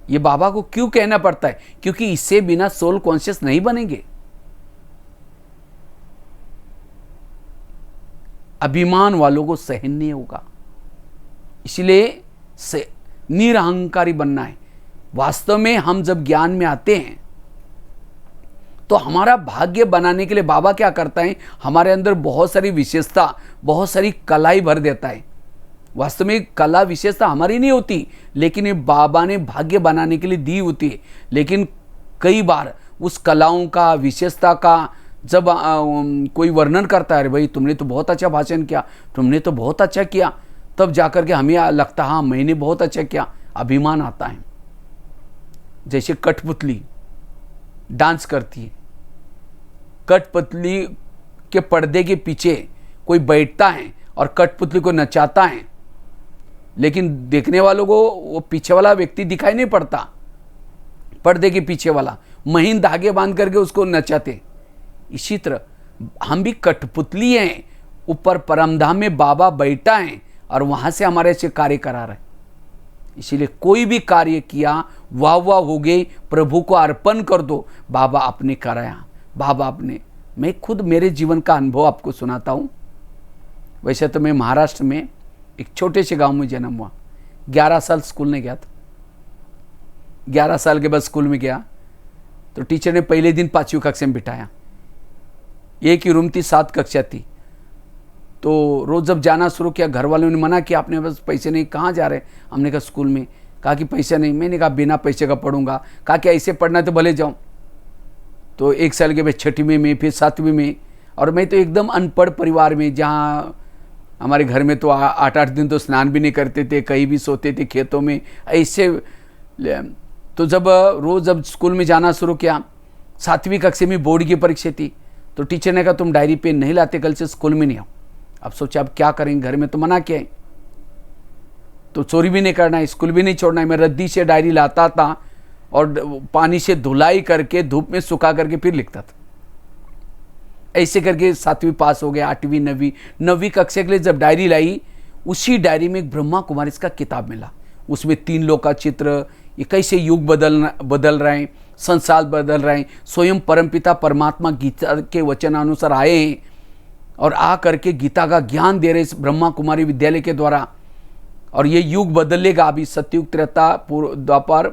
ये बाबा को क्यों कहना पड़ता है? क्योंकि इससे बिना सोल कॉन्शियस नहीं बनेंगे। अभिमान वालों को सहन नहीं होगा। इसलिए से निरहंकारी बनना है। वास्तव में हम जब ज्ञान में आते हैं तो हमारा भाग्य बनाने के लिए बाबा क्या करता है, हमारे अंदर बहुत सारी विशेषता, बहुत सारी कलाई भर देता है। वास्तव में कला विशेषता हमारी नहीं होती, लेकिन ये बाबा ने भाग्य बनाने के लिए दी होती है। लेकिन कई बार उस कलाओं का, विशेषता का जब कोई वर्णन करता है, अरे भाई तुमने तो बहुत अच्छा भाषण किया, तुमने तो बहुत अच्छा किया, तब जाकर के हमें लगता हाँ मैंने बहुत अच्छा किया, अभिमान आता है। जैसे कठपुतली डांस करती है, कठपुतली के पर्दे के पीछे कोई बैठता है और कठपुतली को नचाता है, लेकिन देखने वालों को वो पीछे वाला व्यक्ति दिखाई नहीं पड़ता, पर्दे के पीछे वाला महीन धागे बांध करके उसको नचाते। इसी तरह हम भी कठपुतली हैं, ऊपर परमधाम में बाबा बैठा है और वहां से हमारे से कार्य करा रहे। इसीलिए कोई भी कार्य किया, वाह वाह हो गई, प्रभु को अर्पण कर दो, बाबा आपने कराया, बाबा आपने। मैं खुद मेरे जीवन का अनुभव आपको सुनाता हूँ। वैसे तो मैं महाराष्ट्र में एक छोटे से गांव में जन्म हुआ, 11 साल स्कूल में गया था। 11 साल के बाद स्कूल में गया तो टीचर ने पहले दिन 5वीं कक्षा में बिठाया। एक ही रूम थी, 7 कक्षा थी। तो रोज़ जब जाना शुरू किया, घर वालों ने मना किया, आपने बस पैसे नहीं, कहाँ जा रहे? हमने कहा स्कूल में। कहा कि पैसे नहीं। मैंने कहा बिना पैसे का पढ़ूंगा। कहा कि ऐसे पढ़ना तो भले जाऊँ। तो 1 साल के बाद 6वीं में, फिर 7वीं में, और मैं तो एकदम अनपढ़ परिवार में, जहाँ हमारे घर में तो 8-8 दिन तो स्नान भी नहीं करते थे, कहीं भी सोते थे खेतों में ऐसे। तो जब स्कूल में जाना शुरू किया, 7वीं कक्षा में बोर्ड की परीक्षा थी, तो टीचर ने कहा तुम डायरी पेन नहीं लाते, कल से स्कूल में नहीं आओ। अब सोचा अब क्या करेंगे, घर में तो मना किया है, तो चोरी भी नहीं करना है, स्कूल भी नहीं छोड़ना है। मैं रद्दी से डायरी लाता था और पानी से धुलाई करके धूप में सुखा करके फिर लिखता था। ऐसे करके 7वीं पास हो गया, 8वीं, 9वीं कक्षा के लिए जब डायरी लाई, उसी डायरी में एक ब्रह्मा कुमारी का किताब मिला। उसमें 3 लोग का चित्र, ये कैसे युग बदल रहे हैं, संसार बदल रहे हैं, स्वयं परमपिता परमात्मा गीता के वचनानुसार आए हैं और आ करके गीता का ज्ञान दे रहे इस ब्रह्मा कुमारी विद्यालय के द्वारा। और ये युग बदलेगा अभी, सतयुग, त्रेता, द्वापर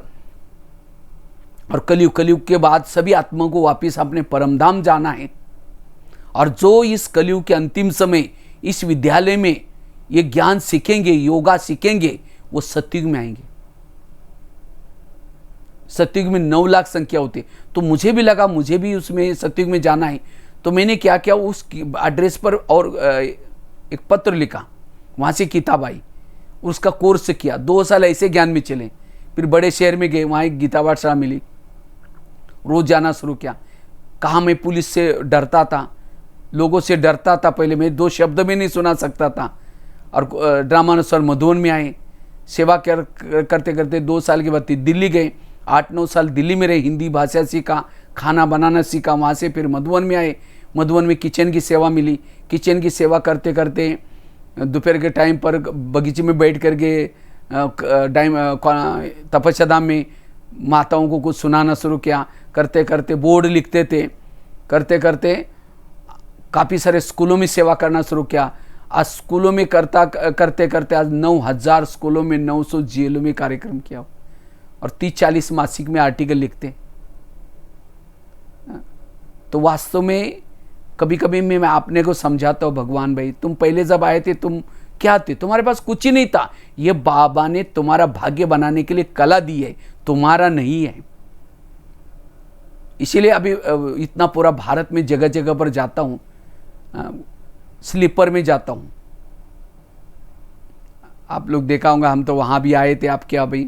और कलयुग के बाद सभी आत्माओं को वापिस अपने परमधाम जाना है। और जो इस कलयुग के अंतिम समय इस विद्यालय में ये ज्ञान सीखेंगे, योगा सीखेंगे, वो सतयुग में आएंगे। सतयुग में 9 लाख संख्या होती है। तो मुझे भी लगा मुझे भी उसमें सतयुग में जाना है। तो मैंने क्या किया, उस एड्रेस पर और एक पत्र लिखा, वहाँ से किताब आई, उसका कोर्स किया। 2 साल ऐसे ज्ञान में चले। फिर बड़े शहर में गए, वहाँ एक गीता पाठशाला मिली, रोज़ जाना शुरू किया। कहाँ मैं पुलिस से डरता था, लोगों से डरता था, पहले मैं 2 शब्द भी नहीं सुना सकता था। और ड्रामानुसार मधुबन में आए, सेवा करते करते 2 साल के बाद दिल्ली गए, 8-9 साल दिल्ली में रहे, हिंदी भाषा सीखा, खाना बनाना सीखा। वहाँ से फिर मधुबन में आए, मधुबन में किचन की सेवा मिली। किचन की सेवा करते करते दोपहर के टाइम पर बगीचे में बैठ करके तपस्या धाम में माताओं को कुछ सुनाना शुरू किया। करते करते बोर्ड लिखते थे, करते करते काफ़ी सारे स्कूलों में सेवा करना शुरू किया। आज स्कूलों में करते करते आज 9,000 स्कूलों में, 900 जेलों में कार्यक्रम किया और 30-40 मासिक में आर्टिकल लिखते। तो वास्तव में कभी कभी मैं अपने को समझाता हूँ, भगवान भाई तुम पहले जब आए थे तुम क्या थे, तुम्हारे पास कुछ ही नहीं था। ये बाबा ने तुम्हारा भाग्य बनाने के लिए कला दी है, तुम्हारा नहीं है। इसीलिए अभी इतना पूरा भारत में जगह जगह पर जाता हूँ, स्लीपर में जाता हूँ। आप लोग देखा होगा, हम तो वहाँ भी आए थे। आप क्या भाई,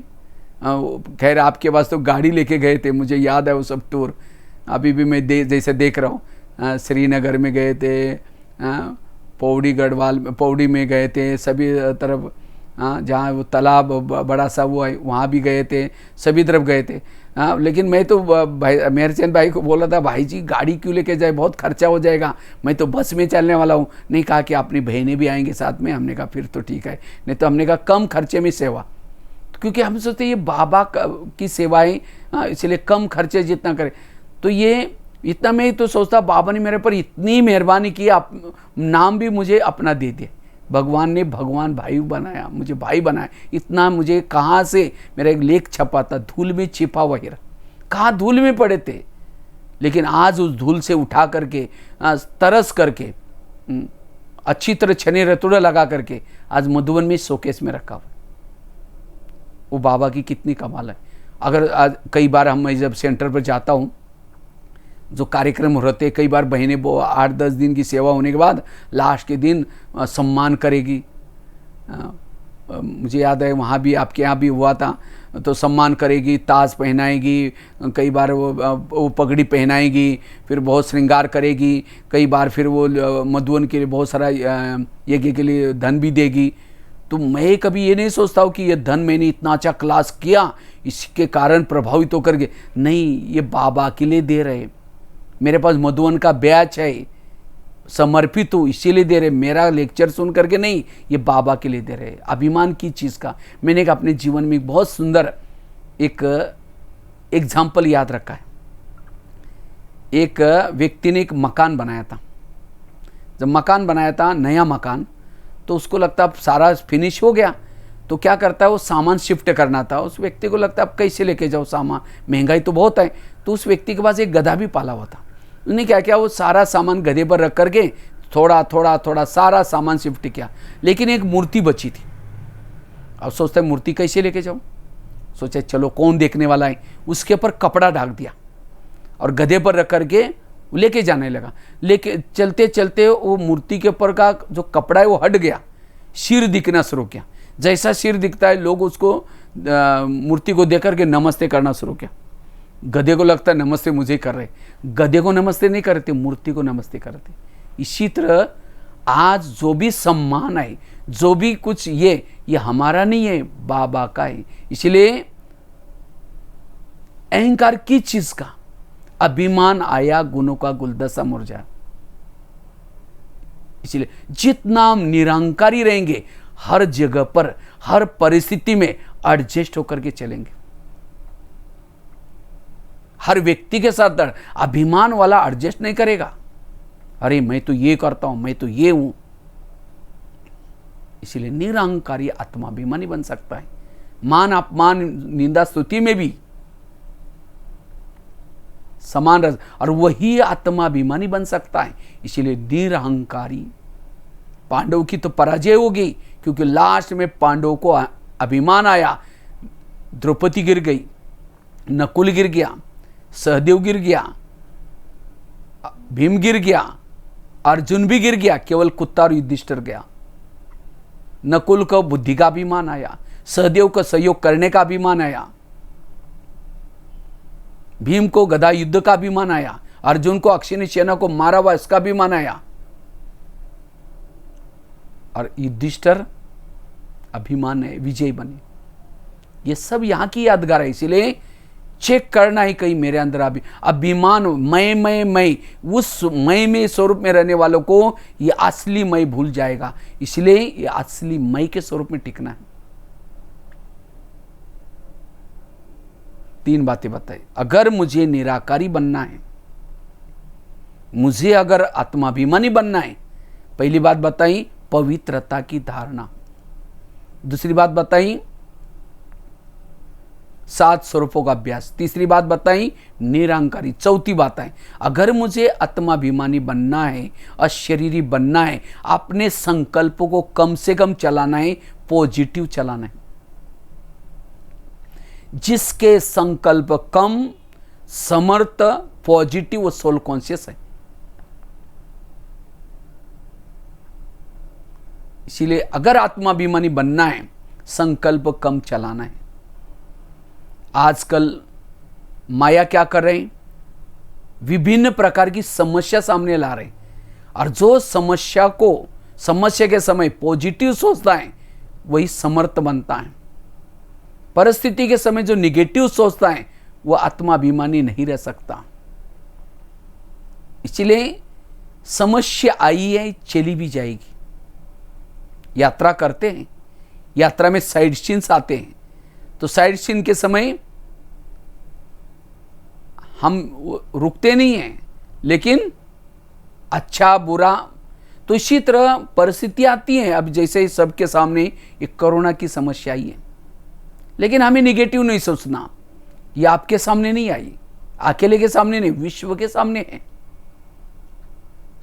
खैर आपके पास तो गाड़ी लेके गए थे, मुझे याद है वो सब टूर। अभी भी मैं जैसे देख रहा हूँ, श्रीनगर में गए थे, पौड़ी गढ़वाल में, पौड़ी में गए थे, सभी तरफ जहाँ वो तालाब बड़ा सा वो है वहाँ भी गए थे, सभी तरफ गए थे। लेकिन मैं तो भाई मेहरचंद भाई को बोला था, भाई जी गाड़ी क्यों लेके जाए, बहुत खर्चा हो जाएगा, मैं तो बस में चलने वाला हूँ। नहीं, कहा कि अपनी बहनें भी आएंगे साथ में। हमने कहा फिर तो ठीक है, नहीं तो हमने कहा कम खर्चे में सेवा, क्योंकि हम सोचते ये बाबा की सेवाएँ, इसलिए कम खर्चे जितना करें। तो ये इतना मैं तो सोचता, बाबा ने मेरे पर इतनी मेहरबानी की, आप नाम भी मुझे अपना दे दिया, भगवान ने भगवान भाई बनाया, मुझे भाई बनाया। इतना मुझे कहाँ से, मेरा एक लेख छपा था, धूल में छिपा हुआ हीरा। कहाँ धूल में पड़े थे, लेकिन आज उस धूल से उठा करके, तरस करके, अच्छी तरह छने रतुड़ा लगा करके आज मधुबन में शोकेस में रखा हुआ। वो बाबा की कितनी कमाल है। अगर आज कई बार हम जब सेंटर पर जाता हूँ, जो कार्यक्रम होते, कई बार बहनें वो 8-10 दिन की सेवा होने के बाद लास्ट के दिन सम्मान करेगी। मुझे याद है वहाँ भी, आपके यहाँ भी हुआ था, तो सम्मान करेगी, ताज पहनाएगी, कई बार वो पगड़ी पहनाएगी, फिर बहुत श्रृंगार करेगी, कई बार फिर वो मधुबन के लिए बहुत सारा यज्ञ के लिए धन भी देगी। तो मैं कभी ये नहीं सोचता हूँ कि ये धन मैंने इतना अच्छा क्लास किया इसके कारण प्रभावित होकर के, नहीं, ये बाबा के लिए दे रहे। मेरे पास मधुबन का बैच है, समर्पित हूँ, इसीलिए दे रहे। मेरा लेक्चर सुन करके नहीं, ये बाबा के लिए दे रहे। अभिमान की चीज़ का मैंने अपने जीवन में बहुत सुंदर एक एग्जाम्पल याद रखा है। एक व्यक्ति ने एक मकान बनाया था। जब मकान बनाया था, नया मकान, तो उसको लगता अब सारा फिनिश हो गया, तो क्या करता है, वो सामान शिफ्ट करना था। उस व्यक्ति को लगता है अब कैसे लेके जाओ सामान, महंगाई तो बहुत है। तो उस व्यक्ति के पास एक गधा भी पाला हुआ था। उन्होंने क्या किया, वो सारा सामान गधे पर रख करके थोड़ा थोड़ा थोड़ा सारा सामान शिफ्ट किया, लेकिन एक मूर्ति बची थी। अब सोचता है मूर्ति कैसे लेके जाऊँ, सोचा चलो कौन देखने वाला है, उसके ऊपर कपड़ा ढाक दिया और गधे पर रख करके लेके जाने लगा। लेके चलते चलते वो मूर्ति के ऊपर का जो कपड़ा है वो हट गया, सिर दिखना शुरू किया। जैसा सिर दिखता है, लोग उसको मूर्ति को देख करके नमस्ते करना शुरू किया। गधे को लगता है नमस्ते मुझे कर रहे, गधे को नमस्ते नहीं करते, मूर्ति को नमस्ते करते। इसी तरह आज जो भी सम्मान है, जो भी कुछ ये हमारा नहीं है, बाबा का है। इसलिए अहंकार की चीज का, अभिमान आया गुणों का गुलदस्ता मुरझाया। इसलिए जितना हम निरंकारी रहेंगे, हर जगह पर, हर परिस्थिति में एडजस्ट होकर के चलेंगे। हर व्यक्ति के साथ अभिमान वाला एडजस्ट नहीं करेगा, अरे मैं तो ये करता हूं, मैं तो ये हूं। इसलिए निरंकारी आत्माभिमानी बन सकता है। मान अपमान निंदा स्तुति में भी समान रस, और वही आत्माभिमानी बन सकता है। इसलिए निरहंकारी। पांडव की तो पराजय होगी, क्योंकि लास्ट में पांडवों को अभिमान आया। द्रौपदी गिर गई, नकुल गिर गया, सहदेव गिर गया, भीम गिर गया, अर्जुन भी गिर गया, केवल कुत्ता और युधिष्ठिर गया। नकुल को बुद्धि का अभिमान आया, सहदेव को सहयोग करने का अभिमान आया, भीम को गदा युद्ध का अभिमान आया, अर्जुन को अक्षिणी सेना को मारा हुआ इसका अभिमान आया, और युधिष्ठिर अभिमान है, विजय बने। ये सब यहां की यादगार है। इसलिए चेक करना ही कहीं मेरे अंदर अभिमान, मैं उस मैं में स्वरूप में रहने वालों को ये असली मैं भूल जाएगा। इसलिए ये असली मैं के स्वरूप में टिकना है। 3 बातें बताई। अगर मुझे निराकारी बनना है, मुझे अगर आत्माभिमानी बनना है, पहली बात बताई पवित्रता की धारणा, दूसरी बात बताई 7 स्वरूपों का अभ्यास, तीसरी बात बताई निरंकारी, चौथी बात है अगर मुझे आत्माभिमानी बनना है, अशरीरी बनना है, अपने संकल्पों को कम से कम चलाना है, पॉजिटिव चलाना है। जिसके संकल्प कम, समर्थ, पॉजिटिव और सोल कॉन्शियस है। इसीलिए अगर आत्माभिमानी बनना है, संकल्प कम चलाना है। आजकल माया क्या कर रहे हैं, विभिन्न प्रकार की समस्या सामने ला रहे हैं, और जो समस्या के समय पॉजिटिव सोचता है वही समर्थ बनता है। परिस्थिति के समय जो निगेटिव सोचता है वो आत्माभिमानी नहीं रह सकता। इसलिए समस्या आई है, चली भी जाएगी। यात्रा करते हैं, यात्रा में साइड सीन्स आते हैं, तो साइड सीन के समय हम रुकते नहीं हैं, लेकिन अच्छा बुरा तो इसी तरह परिस्थिति आती है। अब जैसे सबके सामने एक कोरोना की समस्या आई है, लेकिन हमें निगेटिव नहीं सोचना। ये आपके सामने नहीं आई, अकेले के सामने नहीं, विश्व के सामने है।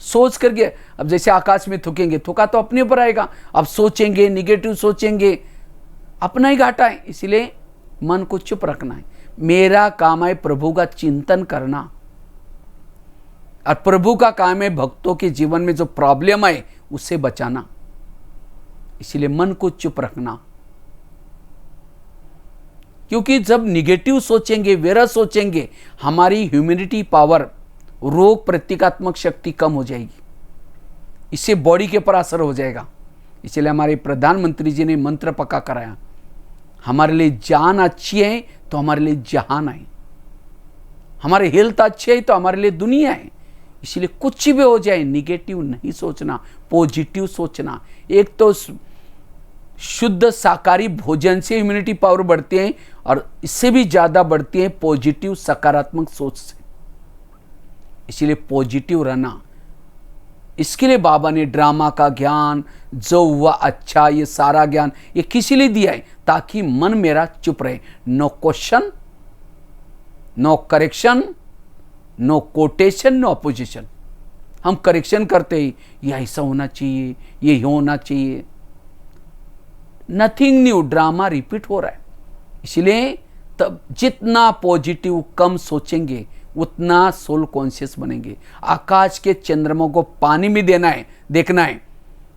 सोच करके, अब जैसे आकाश में थूकेंगे, थूका तो अपने ऊपर आएगा। अब सोचेंगे, निगेटिव सोचेंगे, अपना ही घाटा है। इसलिए मन को चुप रखना है। मेरा काम है प्रभु का चिंतन करना, और प्रभु का काम है भक्तों के जीवन में जो प्रॉब्लम है उससे बचाना। इसलिए मन को चुप रखना, क्योंकि जब निगेटिव सोचेंगे, वेरा सोचेंगे, हमारी ह्यूमिनिटी पावर, रोग प्रतिकात्मक शक्ति कम हो जाएगी। इससे बॉडी के ऊपर असर हो जाएगा। इसलिए हमारे प्रधानमंत्री जी ने मंत्र पक्का कराया, हमारे लिए जान अच्छी है तो हमारे लिए जहान है, हमारे हेल्थ अच्छी है तो हमारे लिए दुनिया है। इसलिए कुछ भी हो जाए निगेटिव नहीं सोचना, पॉजिटिव सोचना। एक तो शुद्ध शाकाहारी भोजन से इम्यूनिटी पावर बढ़ती है, और इससे भी ज़्यादा बढ़ती है पॉजिटिव सकारात्मक सोच से। इसलिए पॉजिटिव रहना, इसके लिए बाबा ने ड्रामा का ज्ञान जो हुआ अच्छा, ये सारा ज्ञान ये किसी लिए दिया है, ताकि मन मेरा चुप रहे। No question, no correction, no quotation, no opposition. हम करेक्शन करते ही, ये ऐसा होना चाहिए, ये होना चाहिए, नथिंग न्यू, ड्रामा रिपीट हो रहा है। इसलिए तब जितना पॉजिटिव कम सोचेंगे उतना सोल कॉन्शियस बनेंगे। आकाश के चंद्रमा को पानी में देखना है।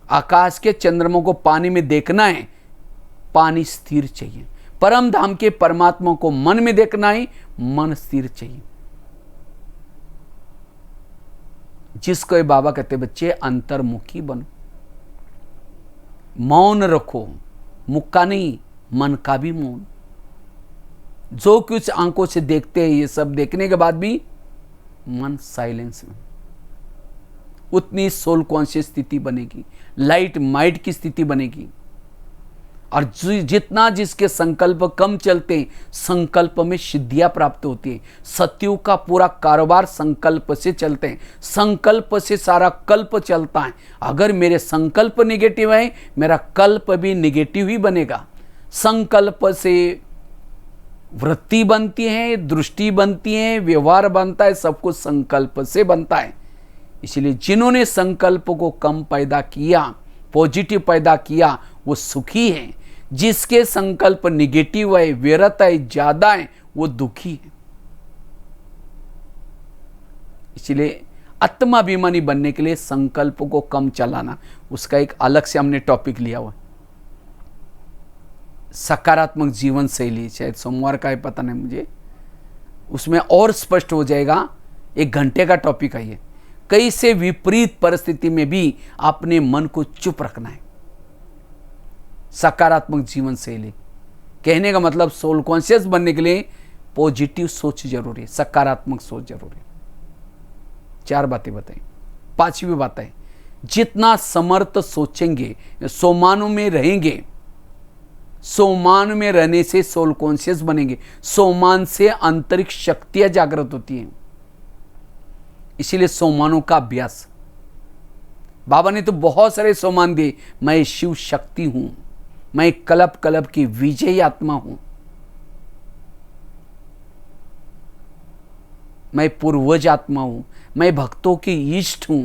आकाश के चंद्रमा को पानी में देखना है, पानी स्थिर चाहिए। परम धाम के परमात्मा को मन में देखना है, मन स्थिर चाहिए। जिसको ये बाबा कहते बच्चे अंतर्मुखी बनो, मौन रखो, मुख का नहीं, मन का भी मौन। जो कुछ आंखों से देखते हैं, ये सब देखने के बाद भी मन साइलेंस में, उतनी सोल कॉन्शियस स्थिति बनेगी, लाइट माइंड की स्थिति बनेगी। और जितना जिसके संकल्प कम चलते हैं, संकल्प में सिद्धियां प्राप्त होती है। सत्युग का पूरा कारोबार संकल्प से चलते हैं, संकल्प से सारा कल्प चलता है। अगर मेरे संकल्प निगेटिव है, मेरा कल्प भी निगेटिव ही बनेगा। संकल्प से वृत्ति बनती है, दृष्टि बनती है, व्यवहार बनता है, सब कुछ संकल्प से बनता है। इसलिए जिन्होंने संकल्प को कम पैदा किया, पॉजिटिव पैदा किया, वो सुखी है। जिसके संकल्प निगेटिव है, व्यर्थ है, ज्यादा है, वो दुखी है। इसलिए आत्माभिमानी बनने के लिए संकल्प को कम चलाना, उसका एक अलग से हमने टॉपिक लिया हुआ। सकारात्मक जीवन शैली, शायद सोमवार का है, पता नहीं मुझे, उसमें और स्पष्ट हो जाएगा। 1 घंटे का टॉपिक है ये। कैसे विपरीत परिस्थिति में भी अपने मन को चुप रखना है। सकारात्मक जीवन शैली कहने का मतलब सोल कॉन्शियस बनने के लिए पॉजिटिव सोच जरूरी है, सकारात्मक सोच जरूरी है। 4 बातें बताई। 5वीं बात है, जितना समर्थ सोचेंगे, सोमानु में रहेंगे, सोमान में रहने से सोल कॉन्शियस बनेंगे। सोमान से आंतरिक शक्तियां जागृत होती हैं। इसीलिए सोमानों का अभ्यास, बाबा ने तो बहुत सारे सोमान दिए। मैं शिव शक्ति हूं, मैं कल्प की विजयी आत्मा हूं, मैं पूर्वज आत्मा हूं, मैं भक्तों की इष्ट हूं।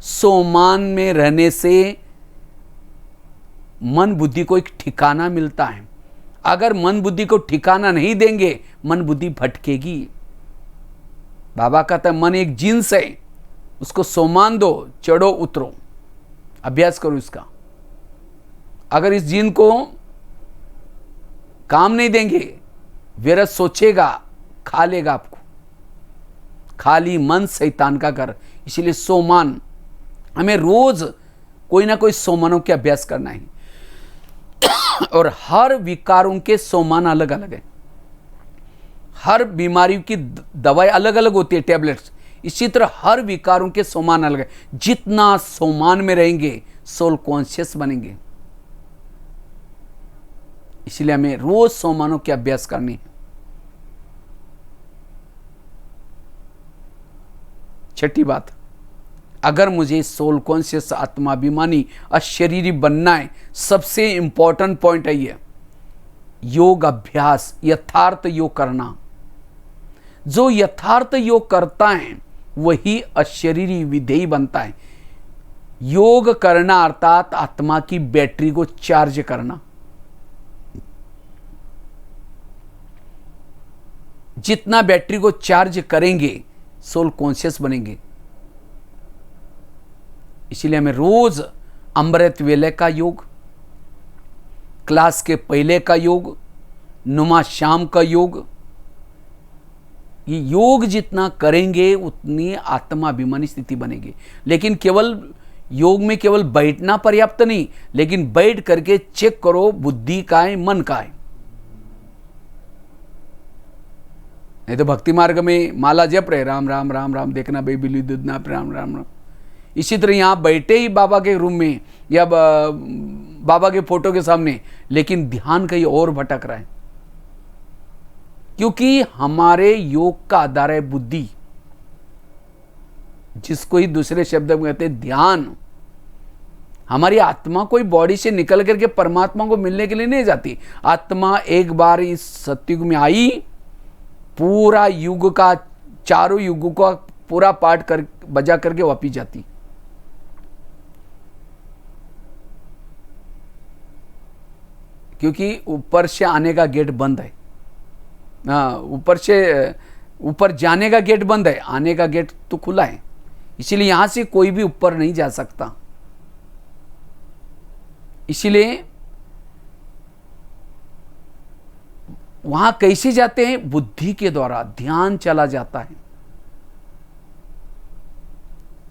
सोमान में रहने से मन बुद्धि को एक ठिकाना मिलता है। अगर मन बुद्धि को ठिकाना नहीं देंगे, मन बुद्धि भटकेगी। बाबा कहता है मन एक जिन्स है, उसको सोमान दो, चढ़ो उतरो, अभ्यास करो इसका। अगर इस जिन को काम नहीं देंगे, व्यर्थ सोचेगा, खा लेगा आपको। खाली मन शैतान का घर। इसलिए सोमान, हमें रोज कोई ना कोई सोमानों के अभ्यास करना है। और हर विकारों के सोमान अलग अलग है। हर बीमारी की दवाई अलग अलग होती है, टैबलेट्स। इसी तरह हर विकारों के सोमान अलग है। जितना सोमान में रहेंगे, सोल कॉन्शियस बनेंगे। इसलिए हमें रोज सोमानों के अभ्यास करनी है। 6ठी बात, अगर मुझे सोल कॉन्शियस आत्माभिमानी अशरीरी बनना है, सबसे इंपॉर्टेंट पॉइंट है ये, योग अभ्यास, यथार्थ योग करना। जो यथार्थ योग करता है वही अशरीरी विधेयी बनता है। योग करना अर्थात आत्मा की बैटरी को चार्ज करना। जितना बैटरी को चार्ज करेंगे सोल कॉन्शियस बनेंगे। इसीलिए हमें रोज अमृत वेले का योग, क्लास के पहले का योग, नुमा शाम का योग, ये योग जितना करेंगे उतनी आत्माभिमानी स्थिति बनेगी। लेकिन केवल योग में केवल बैठना पर्याप्त नहीं, लेकिन बैठ करके चेक करो बुद्धि का है, मन का है। नहीं तो भक्ति मार्ग में माला जप रहे राम राम राम राम, देखना भाई बिल्ली दूधना राम राम राम। इसी तरह यहां बैठे ही बाबा के रूम में या बाबा के फोटो के सामने, लेकिन ध्यान कहीं और भटक रहा है, क्योंकि हमारे योग का आधार है बुद्धि, जिसको ही दूसरे शब्द में कहते हैं ध्यान। हमारी आत्मा कोई बॉडी से निकल करके परमात्मा को मिलने के लिए नहीं जाती। आत्मा एक बार इस सतयुग में आई, पूरा युग का, चारों युगों का पूरा पाठ कर बजा करके वापिस जाती। क्योंकि ऊपर से आने का गेट बंद है। ऊपर से ऊपर जाने का गेट बंद है, आने का गेट तो खुला है। इसीलिए यहां से कोई भी ऊपर नहीं जा सकता। इसीलिए वहां कैसे जाते हैं? बुद्धि के द्वारा ध्यान चला जाता है।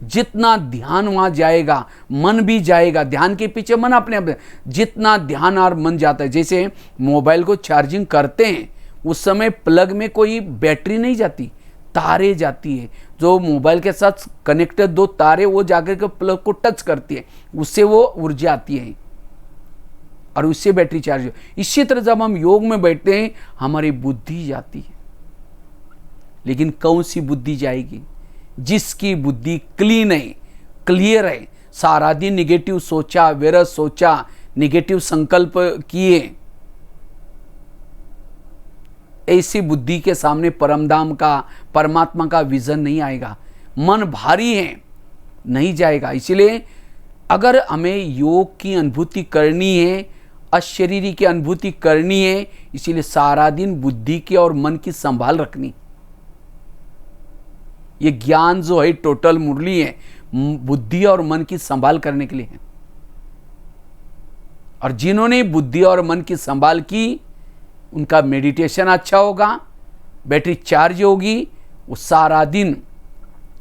जितना ध्यान वहां जाएगा, मन भी जाएगा, ध्यान के पीछे मन अपने आप, जितना ध्यान और मन जाता है। जैसे मोबाइल को चार्जिंग करते हैं, उस समय प्लग में कोई बैटरी नहीं जाती, तारे जाती है। जो मोबाइल के साथ कनेक्टेड दो तारे, वो जाकर के प्लग को टच करती है, उससे वो ऊर्जा आती है और उससे बैटरी चार्ज हो। इसी तरह जब हम योग में बैठते हैं, हमारी बुद्धि जाती है। लेकिन कौन सी बुद्धि जाएगी? जिसकी बुद्धि क्लीन है, क्लियर है, सारा दिन निगेटिव सोचा, विरस सोचा, निगेटिव संकल्प किए, ऐसी बुद्धि के सामने परमधाम का, परमात्मा का विजन नहीं आएगा। मन भारी है, नहीं जाएगा। इसलिए अगर हमें योग की अनुभूति करनी है, अशरीरी की अनुभूति करनी है, इसीलिए सारा दिन बुद्धि की और मन की संभाल रखनी। ये ज्ञान जो है टोटल मुरली है, बुद्धि और मन की संभाल करने के लिए है। और जिन्होंने बुद्धि और मन की संभाल की, उनका मेडिटेशन अच्छा होगा, बैटरी चार्ज होगी। वो सारा दिन,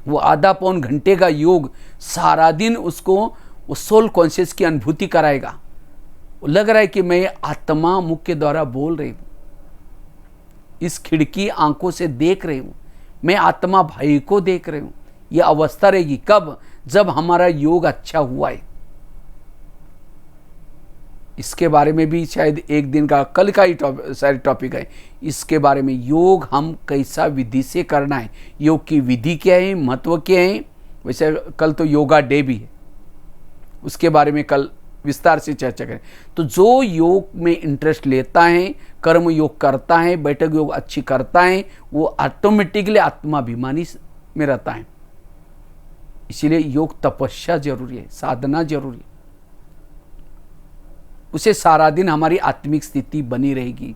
वो आधा पौन घंटे का योग सारा दिन उसको वो सोल कॉन्शियस की अनुभूति कराएगा। वो लग रहा है कि मैं आत्मा मुख के द्वारा बोल रही हूं, इस खिड़की आंखों से देख रही हूं, मैं आत्मा भाई को देख रही हूं। यह अवस्था रहेगी कब? जब हमारा योग अच्छा हुआ है। इसके बारे में भी शायद एक दिन का, कल का ही सारे टॉपिक है। इसके बारे में योग हम कैसा विधि से करना है, योग की विधि क्या है, महत्व क्या है। वैसे कल तो योगा डे भी है, उसके बारे में कल विस्तार से चर्चा करें। तो जो योग में इंटरेस्ट लेता है, कर्म योग करता है, बैठक योग अच्छी करता है, वो ऑटोमेटिकली आत्माभिमानी में रहता है। इसीलिए योग तपस्या जरूरी है, साधना जरूरी है। उसे सारा दिन हमारी आत्मिक स्थिति बनी रहेगी,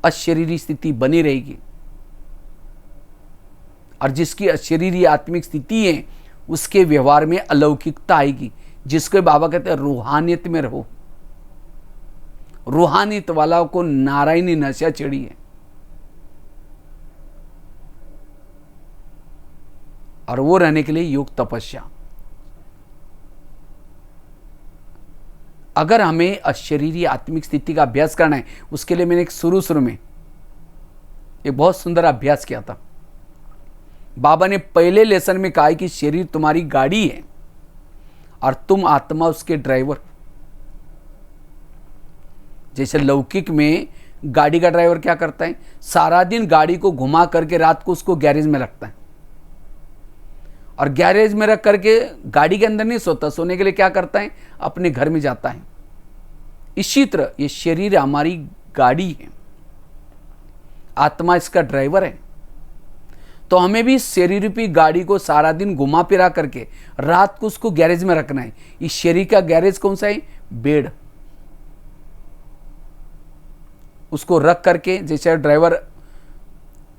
अशरीरी स्थिति बनी रहेगी। और जिसकी अशरीरी आत्मिक स्थिति है, उसके व्यवहार में अलौकिकता आएगी, जिसको बाबा कहते हैं रूहानियत में रहो। रूहानियत वाला को नारायणी नशा चढ़ी है। और वो रहने के लिए योग तपस्या। अगर हमें अशरीरी आत्मिक स्थिति का अभ्यास करना है, उसके लिए मैंने एक शुरू में एक बहुत सुंदर अभ्यास किया था। बाबा ने पहले लेसन में कहा कि शरीर तुम्हारी गाड़ी है और तुम आत्मा उसके ड्राइवर। जैसे लौकिक में गाड़ी का ड्राइवर क्या करता है? सारा दिन गाड़ी को घुमा करके रात को उसको गैरेज में रखता है। और गैरेज में रख करके गाड़ी के अंदर नहीं सोता, सोने के लिए क्या करता है, अपने घर में जाता है। इसी तरह ये शरीर हमारी गाड़ी है, आत्मा इसका ड्राइवर है। तो हमें भी शरीर रूपी गाड़ी को सारा दिन घुमा फिरा करके रात को उसको गैरेज में रखना है। इस शरीर का गैरेज कौन सा है, बेड। उसको रख करके, जैसे ड्राइवर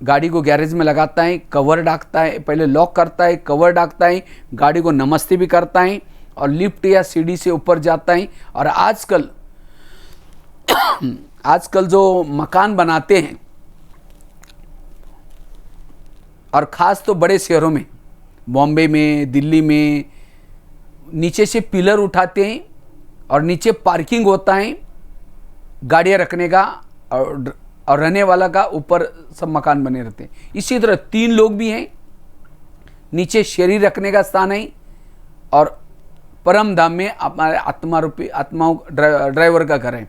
गाड़ी को गैरेज में लगाता है, कवर डालता है, पहले लॉक करता है, कवर डालता है, गाड़ी को नमस्ते भी करता है और लिफ्ट या सीढ़ी से ऊपर जाता है। और आजकल जो मकान बनाते हैं, और ख़ास तो बड़े शहरों में, बॉम्बे में, दिल्ली में, नीचे से पिलर उठाते हैं और नीचे पार्किंग होता है गाड़ियाँ रखने का, और रहने वाला का ऊपर सब मकान बने रहते हैं। इसी तरह 3 लोग भी हैं, नीचे शरीर रखने का स्थान है और परम धाम में हमारे आत्मा रूपी आत्माओं ड्राइवर का घर है।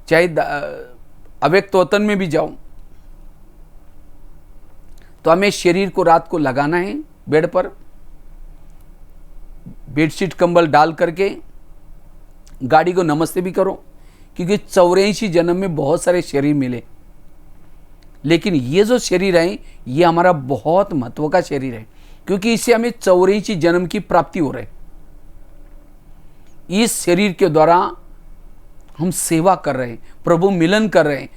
चाहे अव्यक्त वतन में भी जाओ तो हमें शरीर को रात को लगाना है बेड पर, बेडशीट कंबल डाल करके गाड़ी को नमस्ते भी करो, क्योंकि 84 जन्म में बहुत सारे शरीर मिले, लेकिन ये जो शरीर है ये हमारा बहुत महत्व का शरीर है, क्योंकि इससे हमें 84 जन्म की प्राप्ति हो रही है। इस शरीर के द्वारा हम सेवा कर रहे हैं, प्रभु मिलन कर रहे हैं,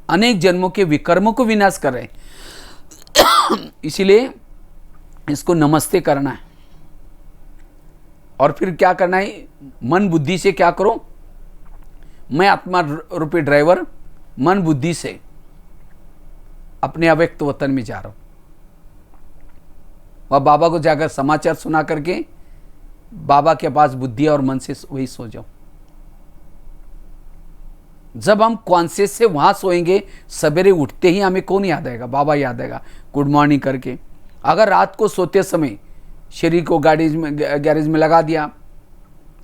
अनेक जन्मों के विकर्मों को विनाश कर रहे हैं। इसीलिए इसको नमस्ते करना है। और फिर क्या करना है, मन बुद्धि से क्या करो, मैं आत्मा रूपी ड्राइवर मन बुद्धि से अपने अव्यक्त वतन में जा रहा हूं। वह बाबा को जाकर समाचार सुना करके बाबा के पास बुद्धि और मन से वही सो जाओ। जब हम कॉन्शियस से वहां सोएंगे, सवेरे उठते ही हमें कौन याद आएगा, बाबा याद आएगा, गुड मॉर्निंग करके। अगर रात को सोते समय शरीर को गैरेज में लगा दिया,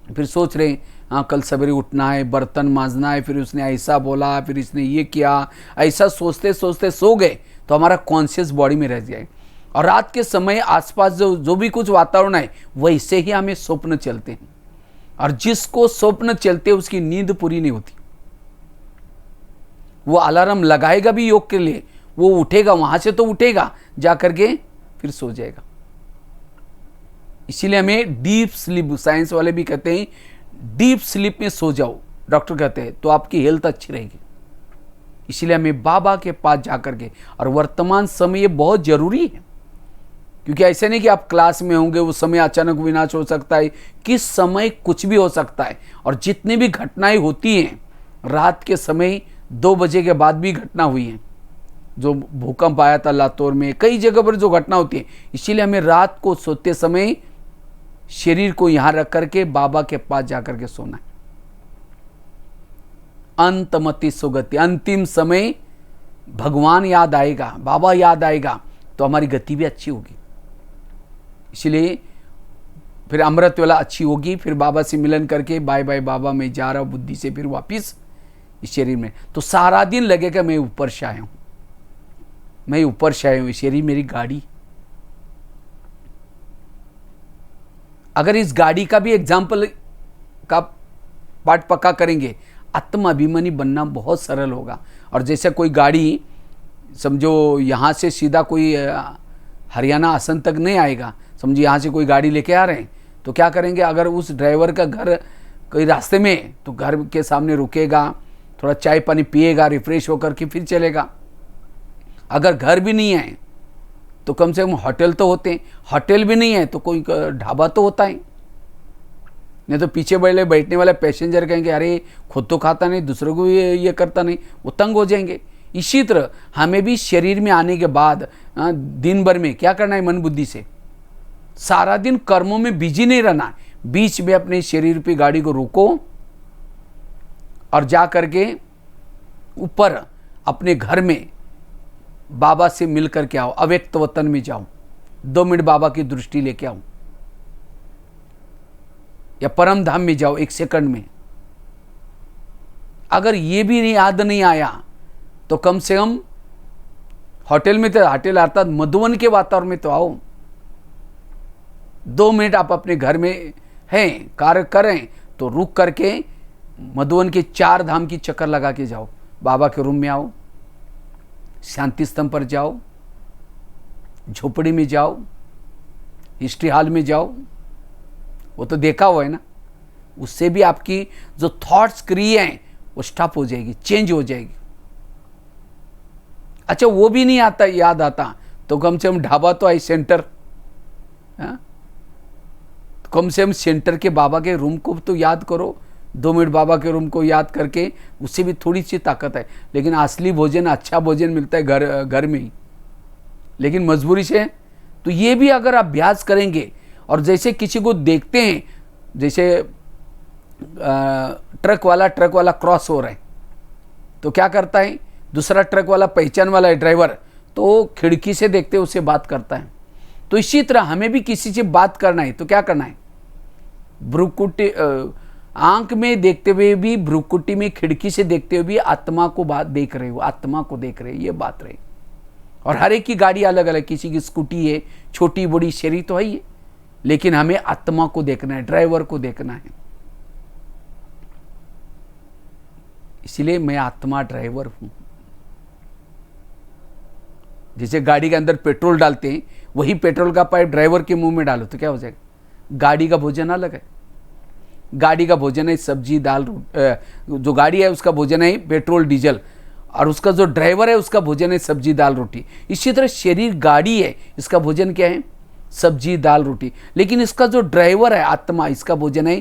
फिर सोच रहे हाँ कल सवेरे उठना है, बर्तन मांजना है, फिर उसने ऐसा बोला, फिर इसने ये किया, ऐसा सोचते सोचते सो गए, तो हमारा कॉन्शियस बॉडी में रह जाए। और रात के समय आसपास जो भी कुछ वातावरण है वैसे ही हमें स्वप्न चलते हैं, और जिसको स्वप्न चलते उसकी नींद पूरी नहीं होती। वो अलार्म लगाएगा भी योग के लिए, वो उठेगा, वहां से तो उठेगा, जा करके फिर सो जाएगा। इसीलिए हमें डीप स्लीप, साइंस वाले भी कहते हैं डीप स्लीप में सो जाओ, डॉक्टर कहते हैं, तो आपकी हेल्थ अच्छी रहेगी। इसीलिए हमें बाबा के पास जाकर के, और वर्तमान समय ये बहुत जरूरी है, क्योंकि ऐसे नहीं कि आप क्लास में होंगे, उस समय अचानक विनाश हो सकता है, किस समय कुछ भी हो सकता है। और जितनी भी घटनाएं होती हैं, रात के समय 2 बजे के बाद भी घटना हुई है, जो भूकंप आया था लातूर में, कई जगह पर जो घटना होती है। इसीलिए हमें रात को सोते समय शरीर को यहां रख करके बाबा के पास जाकर के सोना है। अंतमति सुगति, अंतिम समय भगवान याद आएगा, बाबा याद आएगा, तो हमारी गति भी अच्छी होगी। इसलिए फिर अमृत वाला अच्छी होगी, फिर बाबा से मिलन करके बाय बाय बाबा मैं जा रहा हूं, बुद्धि से फिर वापिस इस शरीर में। तो सारा दिन लगेगा मैं ऊपर से आया हूं, मैं ऊपर से आया हूं, शरीर मेरी गाड़ी। अगर इस गाड़ी का भी एग्जाम्पल का पाठ पक्का करेंगे, आत्माभिमानी बनना बहुत सरल होगा। और जैसे कोई गाड़ी, समझो यहाँ से सीधा कोई हरियाणा आसन तक नहीं आएगा, समझिए यहाँ से कोई गाड़ी लेके आ रहे हैं, तो क्या करेंगे, अगर उस ड्राइवर का घर कोई रास्ते में, तो घर के सामने रुकेगा, थोड़ा चाय पानी पिएगा, रिफ्रेश होकर के फिर चलेगा। अगर घर भी नहीं है तो कम से कम होटल तो होते हैं, होटल भी नहीं है तो कोई ढाबा तो होता है। नहीं तो पीछे बैठने वाले पैसेंजर कहेंगे अरे खुद तो खाता नहीं, दूसरों को ये करता नहीं, वो तंग हो जाएंगे। इसी तरह हमें भी शरीर में आने के बाद दिन भर में क्या करना है, मन बुद्धि से सारा दिन कर्मों में बिजी नहीं रहना, बीच में अपने शरीर की गाड़ी को रोको और जा करके ऊपर अपने घर में बाबा से मिल करके आओ, अव्यक्त वतन में जाओ, 2 मिनट बाबा की दृष्टि लेके आओ, या परम धाम में जाओ 1 सेकंड में। अगर ये भी याद नहीं आया तो कम से कम होटल में तो, होटल अर्थात मधुवन के वातावरण में तो आओ। 2 मिनट आप अपने घर में हैं, कार्य करें तो रुक करके मधुवन के 4 धाम की चक्कर लगा के जाओ। बाबा के रूम में आओ, शांति स्तंभ पर जाओ, झोपड़ी में जाओ, हिस्ट्री हॉल में जाओ। वो तो देखा हुआ है ना। उससे भी आपकी जो थॉट्स क्रियाएं वो स्टॉप हो जाएगी, चेंज हो जाएगी। अच्छा वो भी नहीं आता, याद आता तो कम से कम ढाबा तो आई, सेंटर, हाँ? कम से कम सेंटर के बाबा के रूम को तो याद करो। 2 मिनट बाबा के रूम को याद करके उससे भी थोड़ी सी ताकत है। लेकिन असली भोजन, अच्छा भोजन मिलता है घर में ही, लेकिन मजबूरी से। तो ये भी अगर अभ्यास करेंगे, और जैसे किसी को देखते हैं, जैसे ट्रक वाला क्रॉस हो रहा है तो क्या करता है, दूसरा ट्रक वाला पहचान वाला है ड्राइवर, तो खिड़की से देखते उसे बात करता है। तो इसी तरह हमें भी किसी से बात करना है तो क्या करना है, भ्रुकुटी, आंख में देखते हुए भी, भ्रुकुटी में खिड़की से देखते हुए भी आत्मा को बात देख रहे हो, आत्मा को देख रहे हो, ये बात रही। और हर एक की गाड़ी अलग अलग, किसी की स्कूटी है, छोटी बड़ी शरीर तो है ही है, लेकिन हमें आत्मा को देखना है, ड्राइवर को देखना है। इसलिए मैं आत्मा ड्राइवर हूं। जैसे गाड़ी के अंदर पेट्रोल डालते हैं, वही पेट्रोल का पाइप ड्राइवर के मुंह में डालो तो क्या हो जाएगा। गाड़ी का भोजन अलग है, गाड़ी का भोजन है सब्जी दाल, जो गाड़ी है उसका भोजन है पेट्रोल डीजल, और उसका जो ड्राइवर है उसका भोजन है सब्जी दाल रोटी। इसी तरह शरीर गाड़ी है, इसका भोजन क्या है, सब्जी दाल रोटी। लेकिन इसका जो ड्राइवर है आत्मा, इसका भोजन है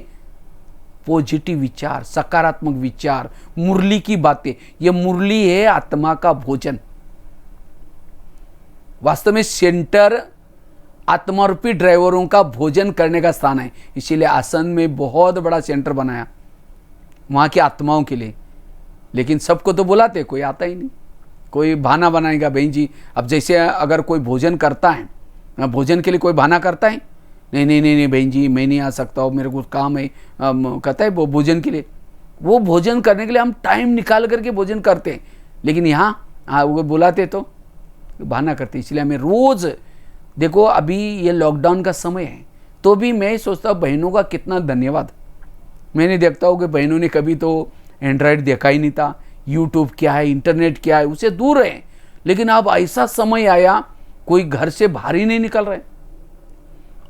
पॉजिटिव विचार, सकारात्मक विचार, मुरली की बातें। ये मुरली है आत्मा का भोजन। वास्तव में सेंटर आत्मारूपी ड्राइवरों का भोजन करने का स्थान है। इसीलिए आसन में बहुत बड़ा सेंटर बनाया वहाँ की आत्माओं के लिए। लेकिन सबको तो बुलाते, कोई आता ही नहीं। कोई बहाना बनाएगा, बहन जी अब जैसे अगर कोई भोजन करता है, भोजन के लिए कोई बहाना करता है, नहीं बहन जी मैं नहीं आ सकता हूँ, मेरे को काम है, कहता है वो भोजन के लिए। वो भोजन करने के लिए हम टाइम निकाल करके भोजन करते हैं, लेकिन यहाँ वो बुलाते तो बहाना करते। इसलिए हमें रोज़ देखो, अभी ये लॉकडाउन का समय है तो भी मैं सोचता हूँ बहनों का कितना धन्यवाद। मैंने देखता हूँ कि बहनों ने कभी तो एंड्रॉयड देखा ही नहीं था, यूट्यूब क्या है, इंटरनेट क्या है, उससे दूर है। लेकिन अब ऐसा समय आया, कोई घर से बाहर ही नहीं निकल रहे।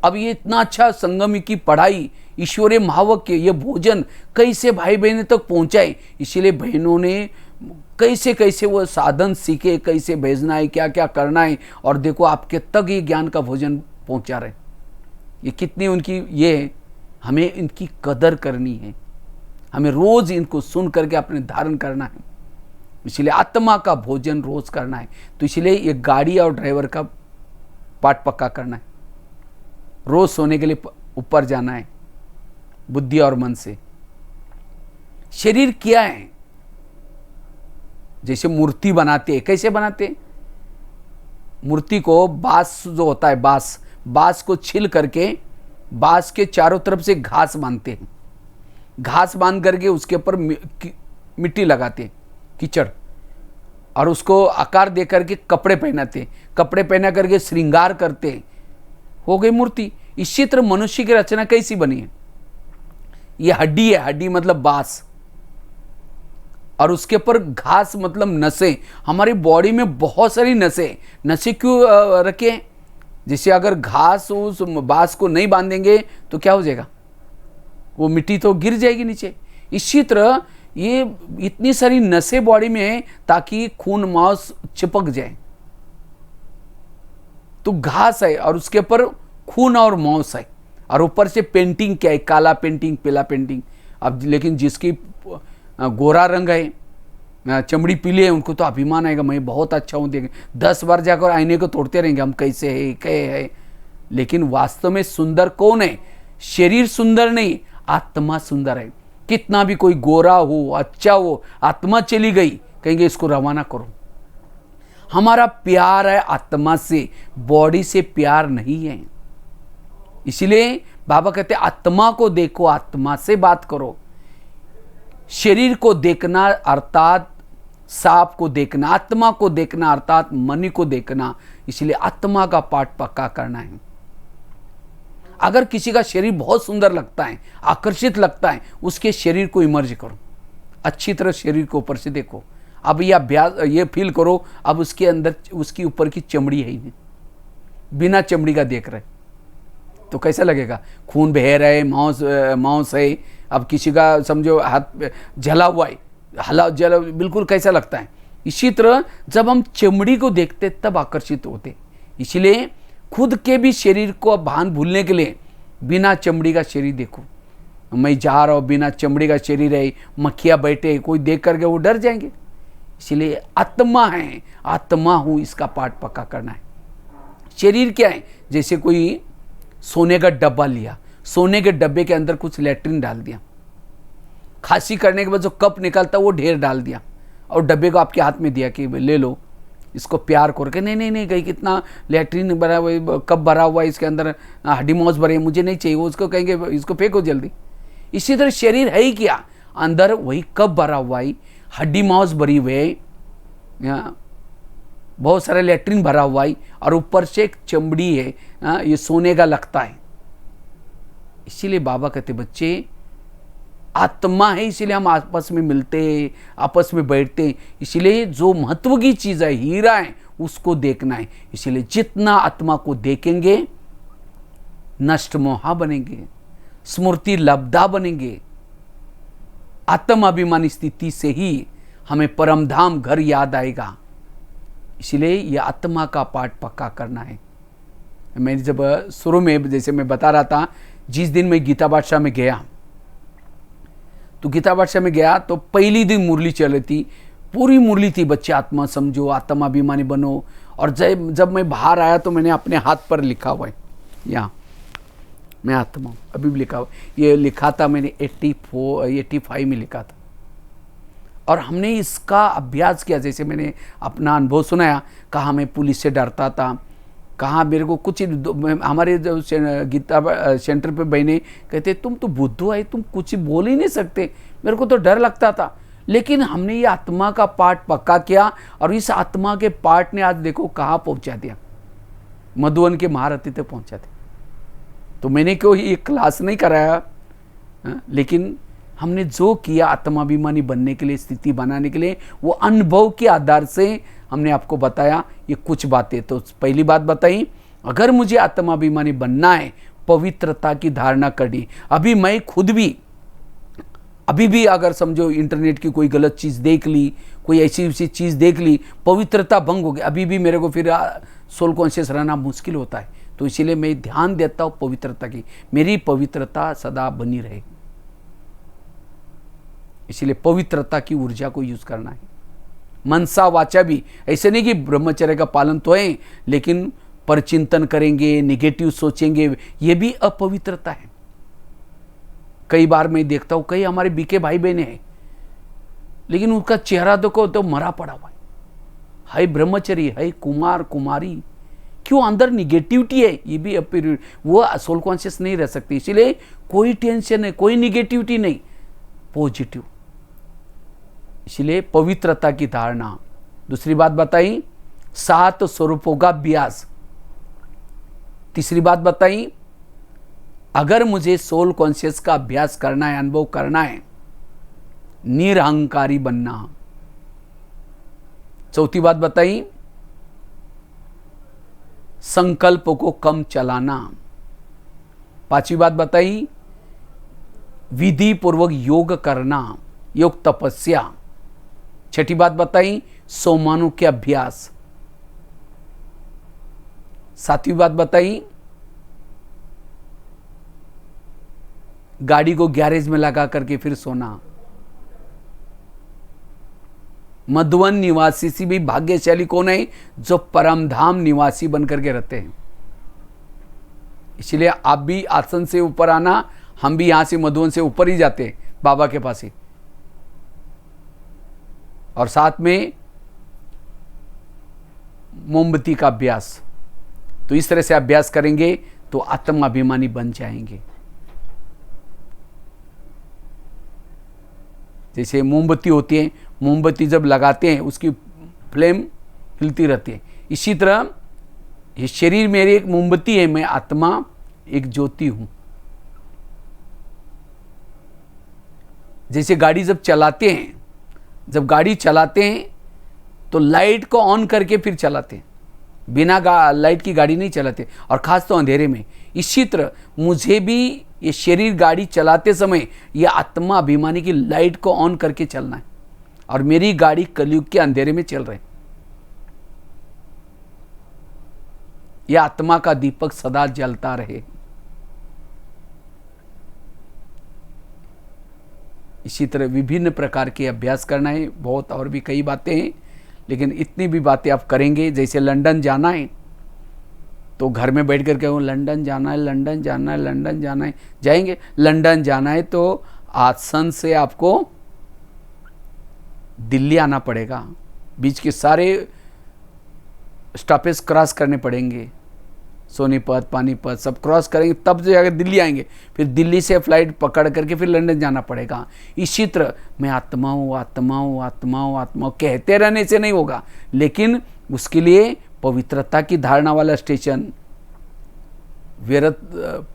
अब ये इतना अच्छा संगम की पढ़ाई, ईश्वरीय महावाक्य, ये भोजन कैसे भाई बहनों तक पहुँचाए। इसीलिए बहनों ने कैसे कैसे वो साधन सीखे, कैसे भेजना है, क्या क्या करना है, और देखो आपके तक ये ज्ञान का भोजन पहुंचा रहे। ये कितनी उनकी ये है, हमें इनकी कदर करनी है, हमें रोज इनको सुन करके अपने धारण करना है। इसलिए आत्मा का भोजन रोज करना है। तो इसलिए ये गाड़ी और ड्राइवर का पाठ पक्का करना है। रोज सोने के लिए ऊपर जाना है बुद्धि और मन से। शरीर क्या है, जैसे मूर्ति बनाते हैं, कैसे बनाते हैं, मूर्ति को बांस जो होता है, बांस को छिल करके बांस के चारों तरफ से घास बांधते हैं। घास बांध करके उसके ऊपर मिट्टी लगाते हैं, कीचड़, और उसको आकार दे करके कपड़े पहनाते हैं। कपड़े पहना करके श्रृंगार करते हैं, हो गई मूर्ति। इसी तरह मनुष्य की रचना कैसी बनी है, ये हड्डी है, हड्डी मतलब बांस, और उसके ऊपर घास मतलब नसें। हमारी बॉडी में बहुत सारी नसें क्यों रखे, जैसे अगर घास उस बांस को नहीं बांधेंगे तो क्या हो जाएगा, वो मिट्टी तो गिर जाएगी नीचे। इसी तरह ये इतनी सारी नसें बॉडी में है ताकि खून मांस चिपक जाए। तो घास है और उसके ऊपर खून और मांस है, और ऊपर से पेंटिंग क्या है, काला पेंटिंग, पीला पेंटिंग। अब लेकिन जिसकी गोरा रंग है, चमड़ी पीली है, उनको तो अभिमान आएगा, मैं बहुत अच्छा हूँ। देखें 10 बार जाकर आईने को तोड़ते रहेंगे, हम कैसे है, क्या है। लेकिन वास्तव में सुंदर कौन है, शरीर सुंदर नहीं, आत्मा सुंदर है। कितना भी कोई गोरा हो, अच्छा हो, आत्मा चली गई, कहेंगे इसको रवाना करो। हमारा प्यार है आत्मा से, बॉडी से प्यार नहीं है। इसीलिए बाबा कहते आत्मा को देखो, आत्मा से बात करो। शरीर को देखना अर्थात सांप को देखना, आत्मा को देखना, अर्थात मन को देखना। इसलिए आत्मा का पाठ पक्का करना है। अगर किसी का शरीर बहुत सुंदर लगता है, आकर्षित लगता है, उसके शरीर को इमर्ज करो, अच्छी तरह शरीर को ऊपर से देखो। अब ये अभ्यास, ये फील करो, अब उसके अंदर उसकी ऊपर की चमड़ी है ही नहीं, बिना चमड़ी का देख रहे तो कैसा लगेगा? खून बह रहा है, मांस है। अब किसी का समझो हाथ जला हुआ है, जला, बिल्कुल कैसा लगता है? इसी तरह जब हम चमड़ी को देखते तब आकर्षित होते। इसलिए खुद के भी शरीर को भान भूलने के लिए बिना चमड़ी का शरीर देखो। मैं जा रहा हूँ, बिना चमड़ी का शरीर है, मक्खियाँ बैठे, कोई देख करके वो डर जाएंगे। इसलिए आत्मा है, आत्मा हूँ, इसका पाठ पक्का करना है। शरीर क्या है? जैसे कोई सोने का डब्बा लिया, सोने के डब्बे के अंदर कुछ लैट्रिन डाल दिया, खांसी करने के बाद जो कप निकलता वो ढेर डाल दिया और डब्बे को आपके हाथ में दिया कि ले लो, इसको प्यार करके। नहीं नहीं नहीं, कहीं कितना लैट्रिन भरा हुआ, कप भरा हुआ है, इसके अंदर हड्डी मांस भरे, मुझे नहीं चाहिए, वो उसको कहेंगे इसको फेंको जल्दी। इसी तरह शरीर है ही क्या? अंदर वही कप भरा हुआ है, हड्डी मांस भरी हुई है, बहुत सारा लैट्रिन भरा हुआ है और ऊपर से एक चमड़ी है, ये सोने का लगता है। इसीलिए बाबा कहते बच्चे आत्मा है, इसीलिए हम आपस में मिलते, आपस में बैठते। इसीलिए जो महत्व की चीज़ है, हीरा है, उसको देखना है। इसीलिए जितना आत्मा को देखेंगे नष्ट मोहा बनेंगे, स्मृति लब्धा बनेंगे। आत्माभिमानी स्थिति से ही हमें परमधाम घर याद आएगा। इसलिए यह आत्मा का पाठ पक्का करना है। मैं जब शुरू में जैसे मैं बता रहा था, जिस दिन मैं गीता बादशाह में गया, तो गीता बादशाह में गया तो पहली दिन मुरली चल रही थी, पूरी मुरली थी, बच्चे आत्मा समझो, आत्माभिमानी बनो। और जब मैं बाहर आया तो मैंने अपने हाथ पर लिखा हुआ है, यहाँ मैं आत्मा हूँ, अभी भी लिखा हुआ, ये लिखा था मैंने 85 में लिखा था। और हमने इसका अभ्यास किया। जैसे मैंने अपना अनुभव सुनाया, कहाँ मैं पुलिस से डरता था, कहाँ मेरे को कुछ, हमारे जो गीता सेंटर पे बहने कहते तुम तो बुद्धू है, तुम कुछ बोल ही नहीं सकते, मेरे को तो डर लगता था। लेकिन हमने ये आत्मा का पाठ पक्का किया और इस आत्मा के पाठ ने आज देखो कहाँ पहुँचा दिया, मधुबन के महारथी तक पहुँचा दिया। तो मैंने क्यों ये क्लास नहीं कराया, लेकिन हमने जो किया आत्माभिमानी बनने के लिए, स्थिति बनाने के लिए, वो अनुभव के आधार से हमने आपको बताया ये कुछ बातें। तो पहली बात बताई, अगर मुझे आत्माभिमानी बनना है, पवित्रता की धारणा करनी। अभी मैं खुद भी, अभी भी अगर समझो इंटरनेट की कोई गलत चीज़ देख ली, कोई ऐसी चीज़ देख ली, पवित्रता भंग हो गई, अभी भी मेरे को फिर सोल कॉन्शियस रहना मुश्किल होता है। तो इसीलिए मैं ध्यान देता हूँ पवित्रता की, मेरी पवित्रता सदा बनी रहे। इसलिए पवित्रता की ऊर्जा को यूज करना है। मनसा वाचा भी, ऐसे नहीं कि ब्रह्मचर्य का पालन तो है, लेकिन परचिंतन करेंगे, नेगेटिव सोचेंगे, ये भी अपवित्रता है। कई बार मैं देखता हूँ, कई हमारे बीके भाई बहने हैं, लेकिन उनका चेहरा देखो तो मरा पड़ा हुआ है ब्रह्मचर्य है, कुमार कुमारी, क्यों अंदर निगेटिविटी है, ये भी वो सोल कॉन्शियस नहीं रह सकती। इसलिए कोई टेंशन नहीं, कोई निगेटिविटी नहीं, पॉजिटिव। इसलिए पवित्रता की धारणा। दूसरी बात बताई, 7 स्वरूपों का अभ्यास। तीसरी बात बताई, अगर मुझे सोल कॉन्शियस का अभ्यास करना है, अनुभव करना है, निरहंकारी बनना। चौथी बात बताई, संकल्प को कम चलाना। पांचवी बात बताई, विधि पूर्वक योग करना, योग तपस्या। छठी बात बताई, सोमानु के अभ्यास। सातवीं बात बताई, गाड़ी को गैरेज में लगा करके फिर सोना। मधुवन निवासी से भी भाग्यशाली कौन है? जो परमधाम निवासी बनकर के रहते हैं। इसलिए आप भी आसन से ऊपर आना, हम भी यहां से मधुवन से ऊपर ही जाते हैं बाबा के पास ही। और साथ में मोमबत्ती का अभ्यास। तो इस तरह से अभ्यास करेंगे तो आत्माभिमानी बन जाएंगे। जैसे मोमबत्ती होती है, मोमबत्ती जब लगाते हैं उसकी फ्लेम हिलती रहती है। इसी तरह ये शरीर मेरी एक मोमबत्ती है, मैं आत्मा एक ज्योति हूं। जैसे गाड़ी जब चलाते हैं, जब गाड़ी चलाते हैं तो लाइट को ऑन करके फिर चलाते हैं, बिना लाइट की गाड़ी नहीं चलाते, और खास तो अंधेरे में। इसी तरह मुझे भी ये शरीर गाड़ी चलाते समय ये आत्मा अभिमानी की लाइट को ऑन करके चलना है, और मेरी गाड़ी कलयुग के अंधेरे में चल रही। यह आत्मा का दीपक सदा जलता रहे। इसी तरह विभिन्न प्रकार के अभ्यास करना है, बहुत और भी कई बातें हैं, लेकिन इतनी भी बातें आप करेंगे। जैसे लंदन जाना है तो घर में बैठ कर के लंदन जाना है, लंदन जाना है, लंदन जाना है, जाएंगे। लंदन जाना है तो आसन से आपको दिल्ली आना पड़ेगा, बीच के सारे स्टॉपेज क्रॉस करने पड़ेंगे, सोनीपत, पानीपत सब क्रॉस करेंगे, तब जाकर दिल्ली आएंगे। फिर दिल्ली से फ्लाइट पकड़ करके फिर लंदन जाना पड़ेगा। इसी तरह मैं आत्मा हूँ, आत्मा हूँ, आत्मा हूँ, आत्मा हूँ कहते रहने से नहीं होगा, लेकिन उसके लिए पवित्रता की धारणा वाला स्टेशन, व्यर्थ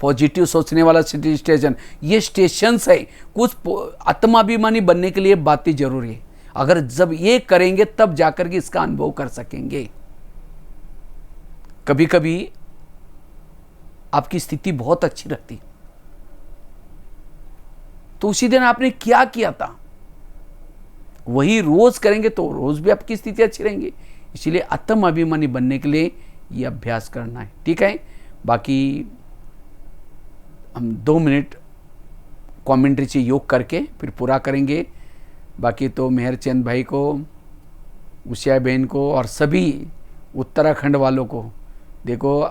पॉजिटिव सोचने वाला स्टेशन, ये स्टेशन है। कुछ आत्माभिमानी बनने के लिए बातें जरूरी है। अगर जब ये करेंगे तब जाकर के इसका अनुभव कर सकेंगे। कभी कभी आपकी स्थिति बहुत अच्छी रहती तो उसी दिन आपने क्या किया था वही रोज करेंगे तो रोज भी आपकी स्थिति अच्छी रहेंगी। इसलिए आत्म अभिमानी बनने के लिए ये अभ्यास करना है, ठीक है। बाकी हम 2 मिनट कमेंट्री से योग करके फिर पूरा करेंगे। बाकी तो मेहरचंद भाई को, उषा बहन को और सभी उत्तराखंड वालों को, देखो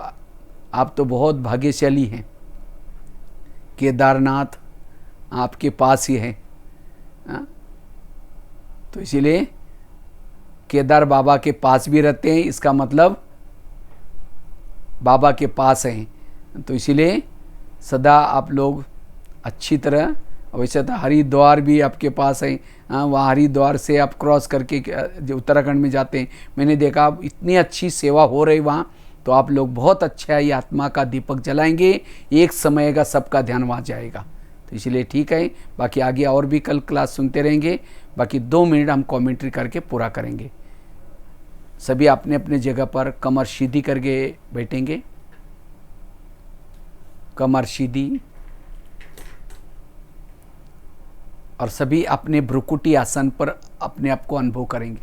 आप तो बहुत भाग्यशाली हैं, केदारनाथ आपके पास ही है। तो इसीलिए केदार बाबा के पास भी रहते हैं, इसका मतलब बाबा के पास हैं। तो इसीलिए सदा आप लोग अच्छी तरह, वैसे तो हरिद्वार भी आपके पास है, वहाँ हरिद्वार से आप क्रॉस करके जो उत्तराखंड में जाते हैं, मैंने देखा आप इतनी अच्छी सेवा हो रही वहाँ। तो आप लोग बहुत अच्छा है, ये आत्मा का दीपक जलाएंगे, एक समय का सबका ध्यान वहाँ जाएगा। तो इसलिए ठीक है। बाकी आगे और भी कल क्लास सुनते रहेंगे। बाकी 2 मिनट हम कमेंट्री करके पूरा करेंगे। सभी अपने अपने जगह पर कमर सीधी करके बैठेंगे, कमर सीधी, और सभी अपने भ्रुकुटी आसन पर अपने आप को अनुभव करेंगे।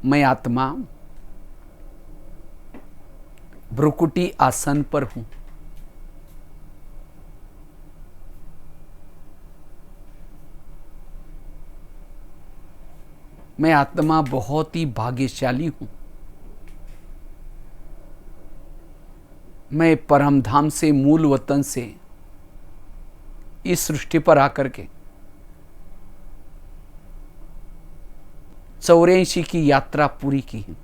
मैं आत्मा भ्रुकुटी आसन पर हूं। मैं आत्मा बहुत ही भाग्यशाली हूं। मैं परमधाम से, मूल वतन से इस सृष्टि पर आकर के 84 की यात्रा पूरी की है।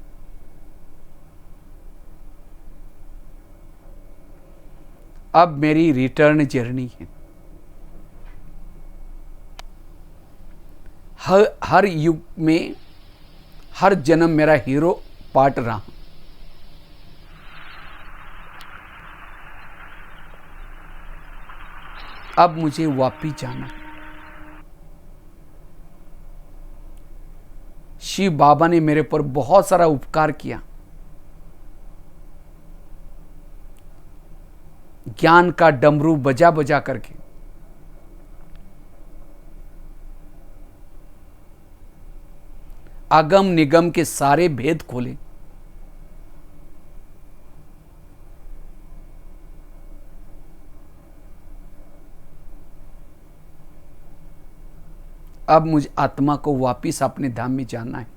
अब मेरी रिटर्न जर्नी है। हर युग में हर जन्म मेरा हीरो पार्ट रहा। अब मुझे वापिस जाना है। शिव बाबा ने मेरे पर बहुत सारा उपकार किया। ज्ञान का डमरू बजा बजा करके अगम निगम के सारे भेद खोले। अब मुझे आत्मा को वापिस अपने धाम में जाना है।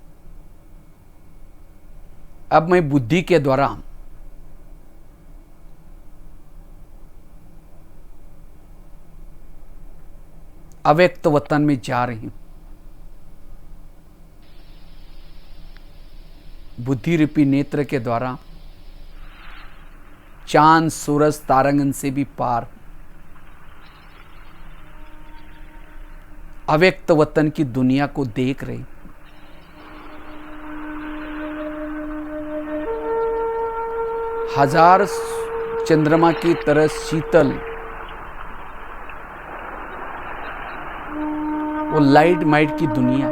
अब मैं बुद्धि के द्वारा अव्यक्त वतन में जा रही हूं। बुद्धि रूपी नेत्र के द्वारा चांद, सूरज, तारांगन से भी पार अव्यक्त वतन की दुनिया को देख रही। हजार चंद्रमा की तरह शीतल वो लाइट माइट की दुनिया,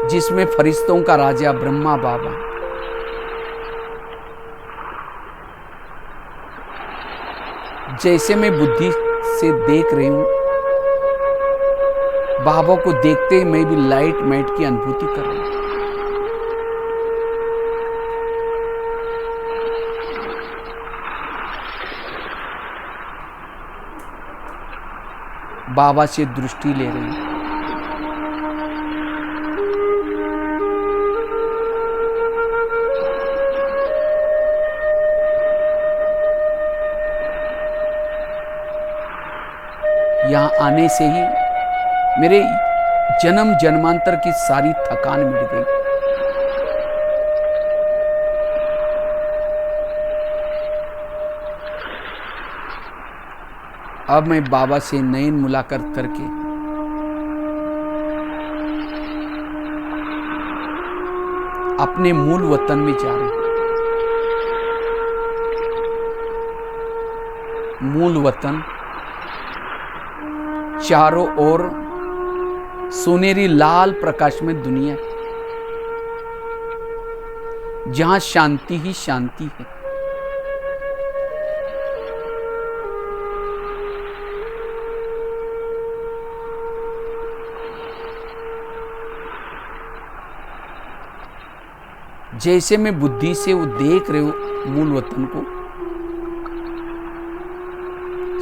जिसमें फरिश्तों का राजा ब्रह्मा बाबा, जैसे मैं बुद्धि से देख रही हूं, बाबा को देखते ही मैं भी लाइट माइट की अनुभूति कर रही हूं। बाबा से दृष्टि ले रही हूं। यहां आने से ही मेरे जन्म जन्मांतर की सारी थकान मिट गई। अब मैं बाबा से नयन मुलाकात करके अपने मूल वतन में जा रही हूं। मूल वतन चारों ओर सुनहरी लाल प्रकाश में दुनिया, जहां शांति ही शांति है। जैसे मैं बुद्धि से वो देख रही हूं मूल वतन को,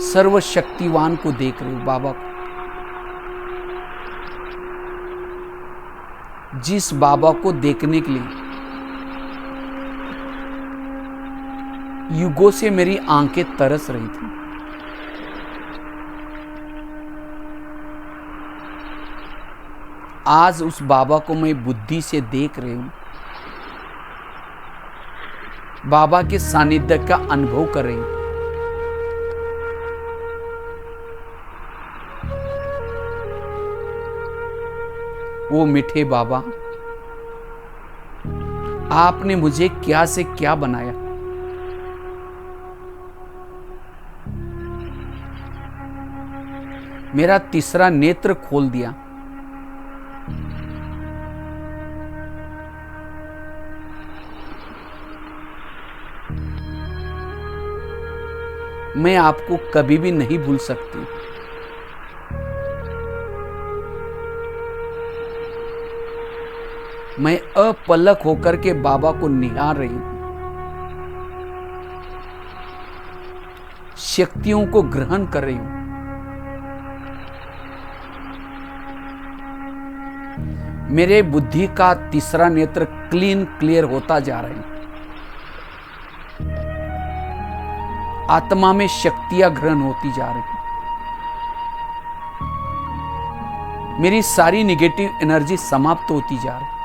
सर्वशक्तिवान को देख रही हूं, बाबा को। जिस बाबा को देखने के लिए युगों से मेरी आंखें तरस रही थी, आज उस बाबा को मैं बुद्धि से देख रही हूं, बाबा के सानिध्य का अनुभव कर रही हूं। वो मीठे बाबा, आपने मुझे क्या से क्या बनाया। मेरा तीसरा नेत्र खोल दिया। मैं आपको कभी भी नहीं भूल सकती। मैं अपलक होकर के बाबा को निहार रही हूं, शक्तियों को ग्रहण कर रही हूं। मेरे बुद्धि का तीसरा नेत्र क्लियर होता जा रहा है। आत्मा में शक्तियां ग्रहण होती जा रही। मेरी सारी निगेटिव एनर्जी समाप्त होती जा रही।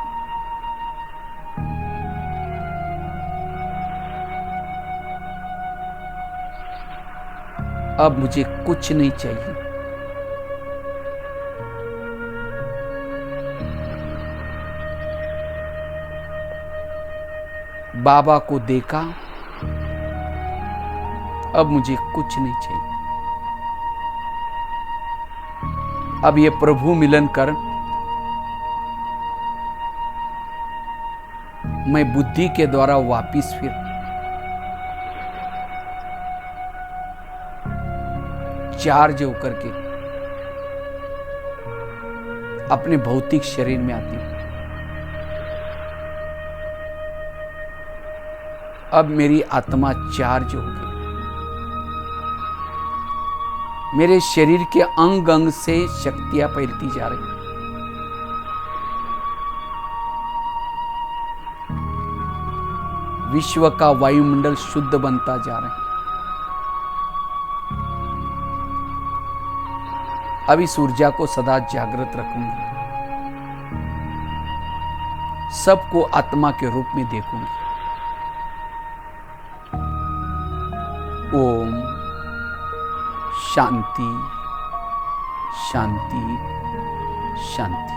अब मुझे कुछ नहीं चाहिए। बाबा को देखा, अब मुझे कुछ नहीं चाहिए। अब ये प्रभु मिलन कर मैं बुद्धि के द्वारा वापिस फिर चार्ज होकर के अपने भौतिक शरीर में आती हूं। अब मेरी आत्मा चार्ज हो गई। मेरे शरीर के अंग अंग से शक्तियां फैलती जा रही। विश्व का वायुमंडल शुद्ध बनता जा रहा है। अब इस ऊर्जा को सदा जागृत रखूंगी, सबको आत्मा के रूप में देखूंगी। ओम शांति शांति शांति।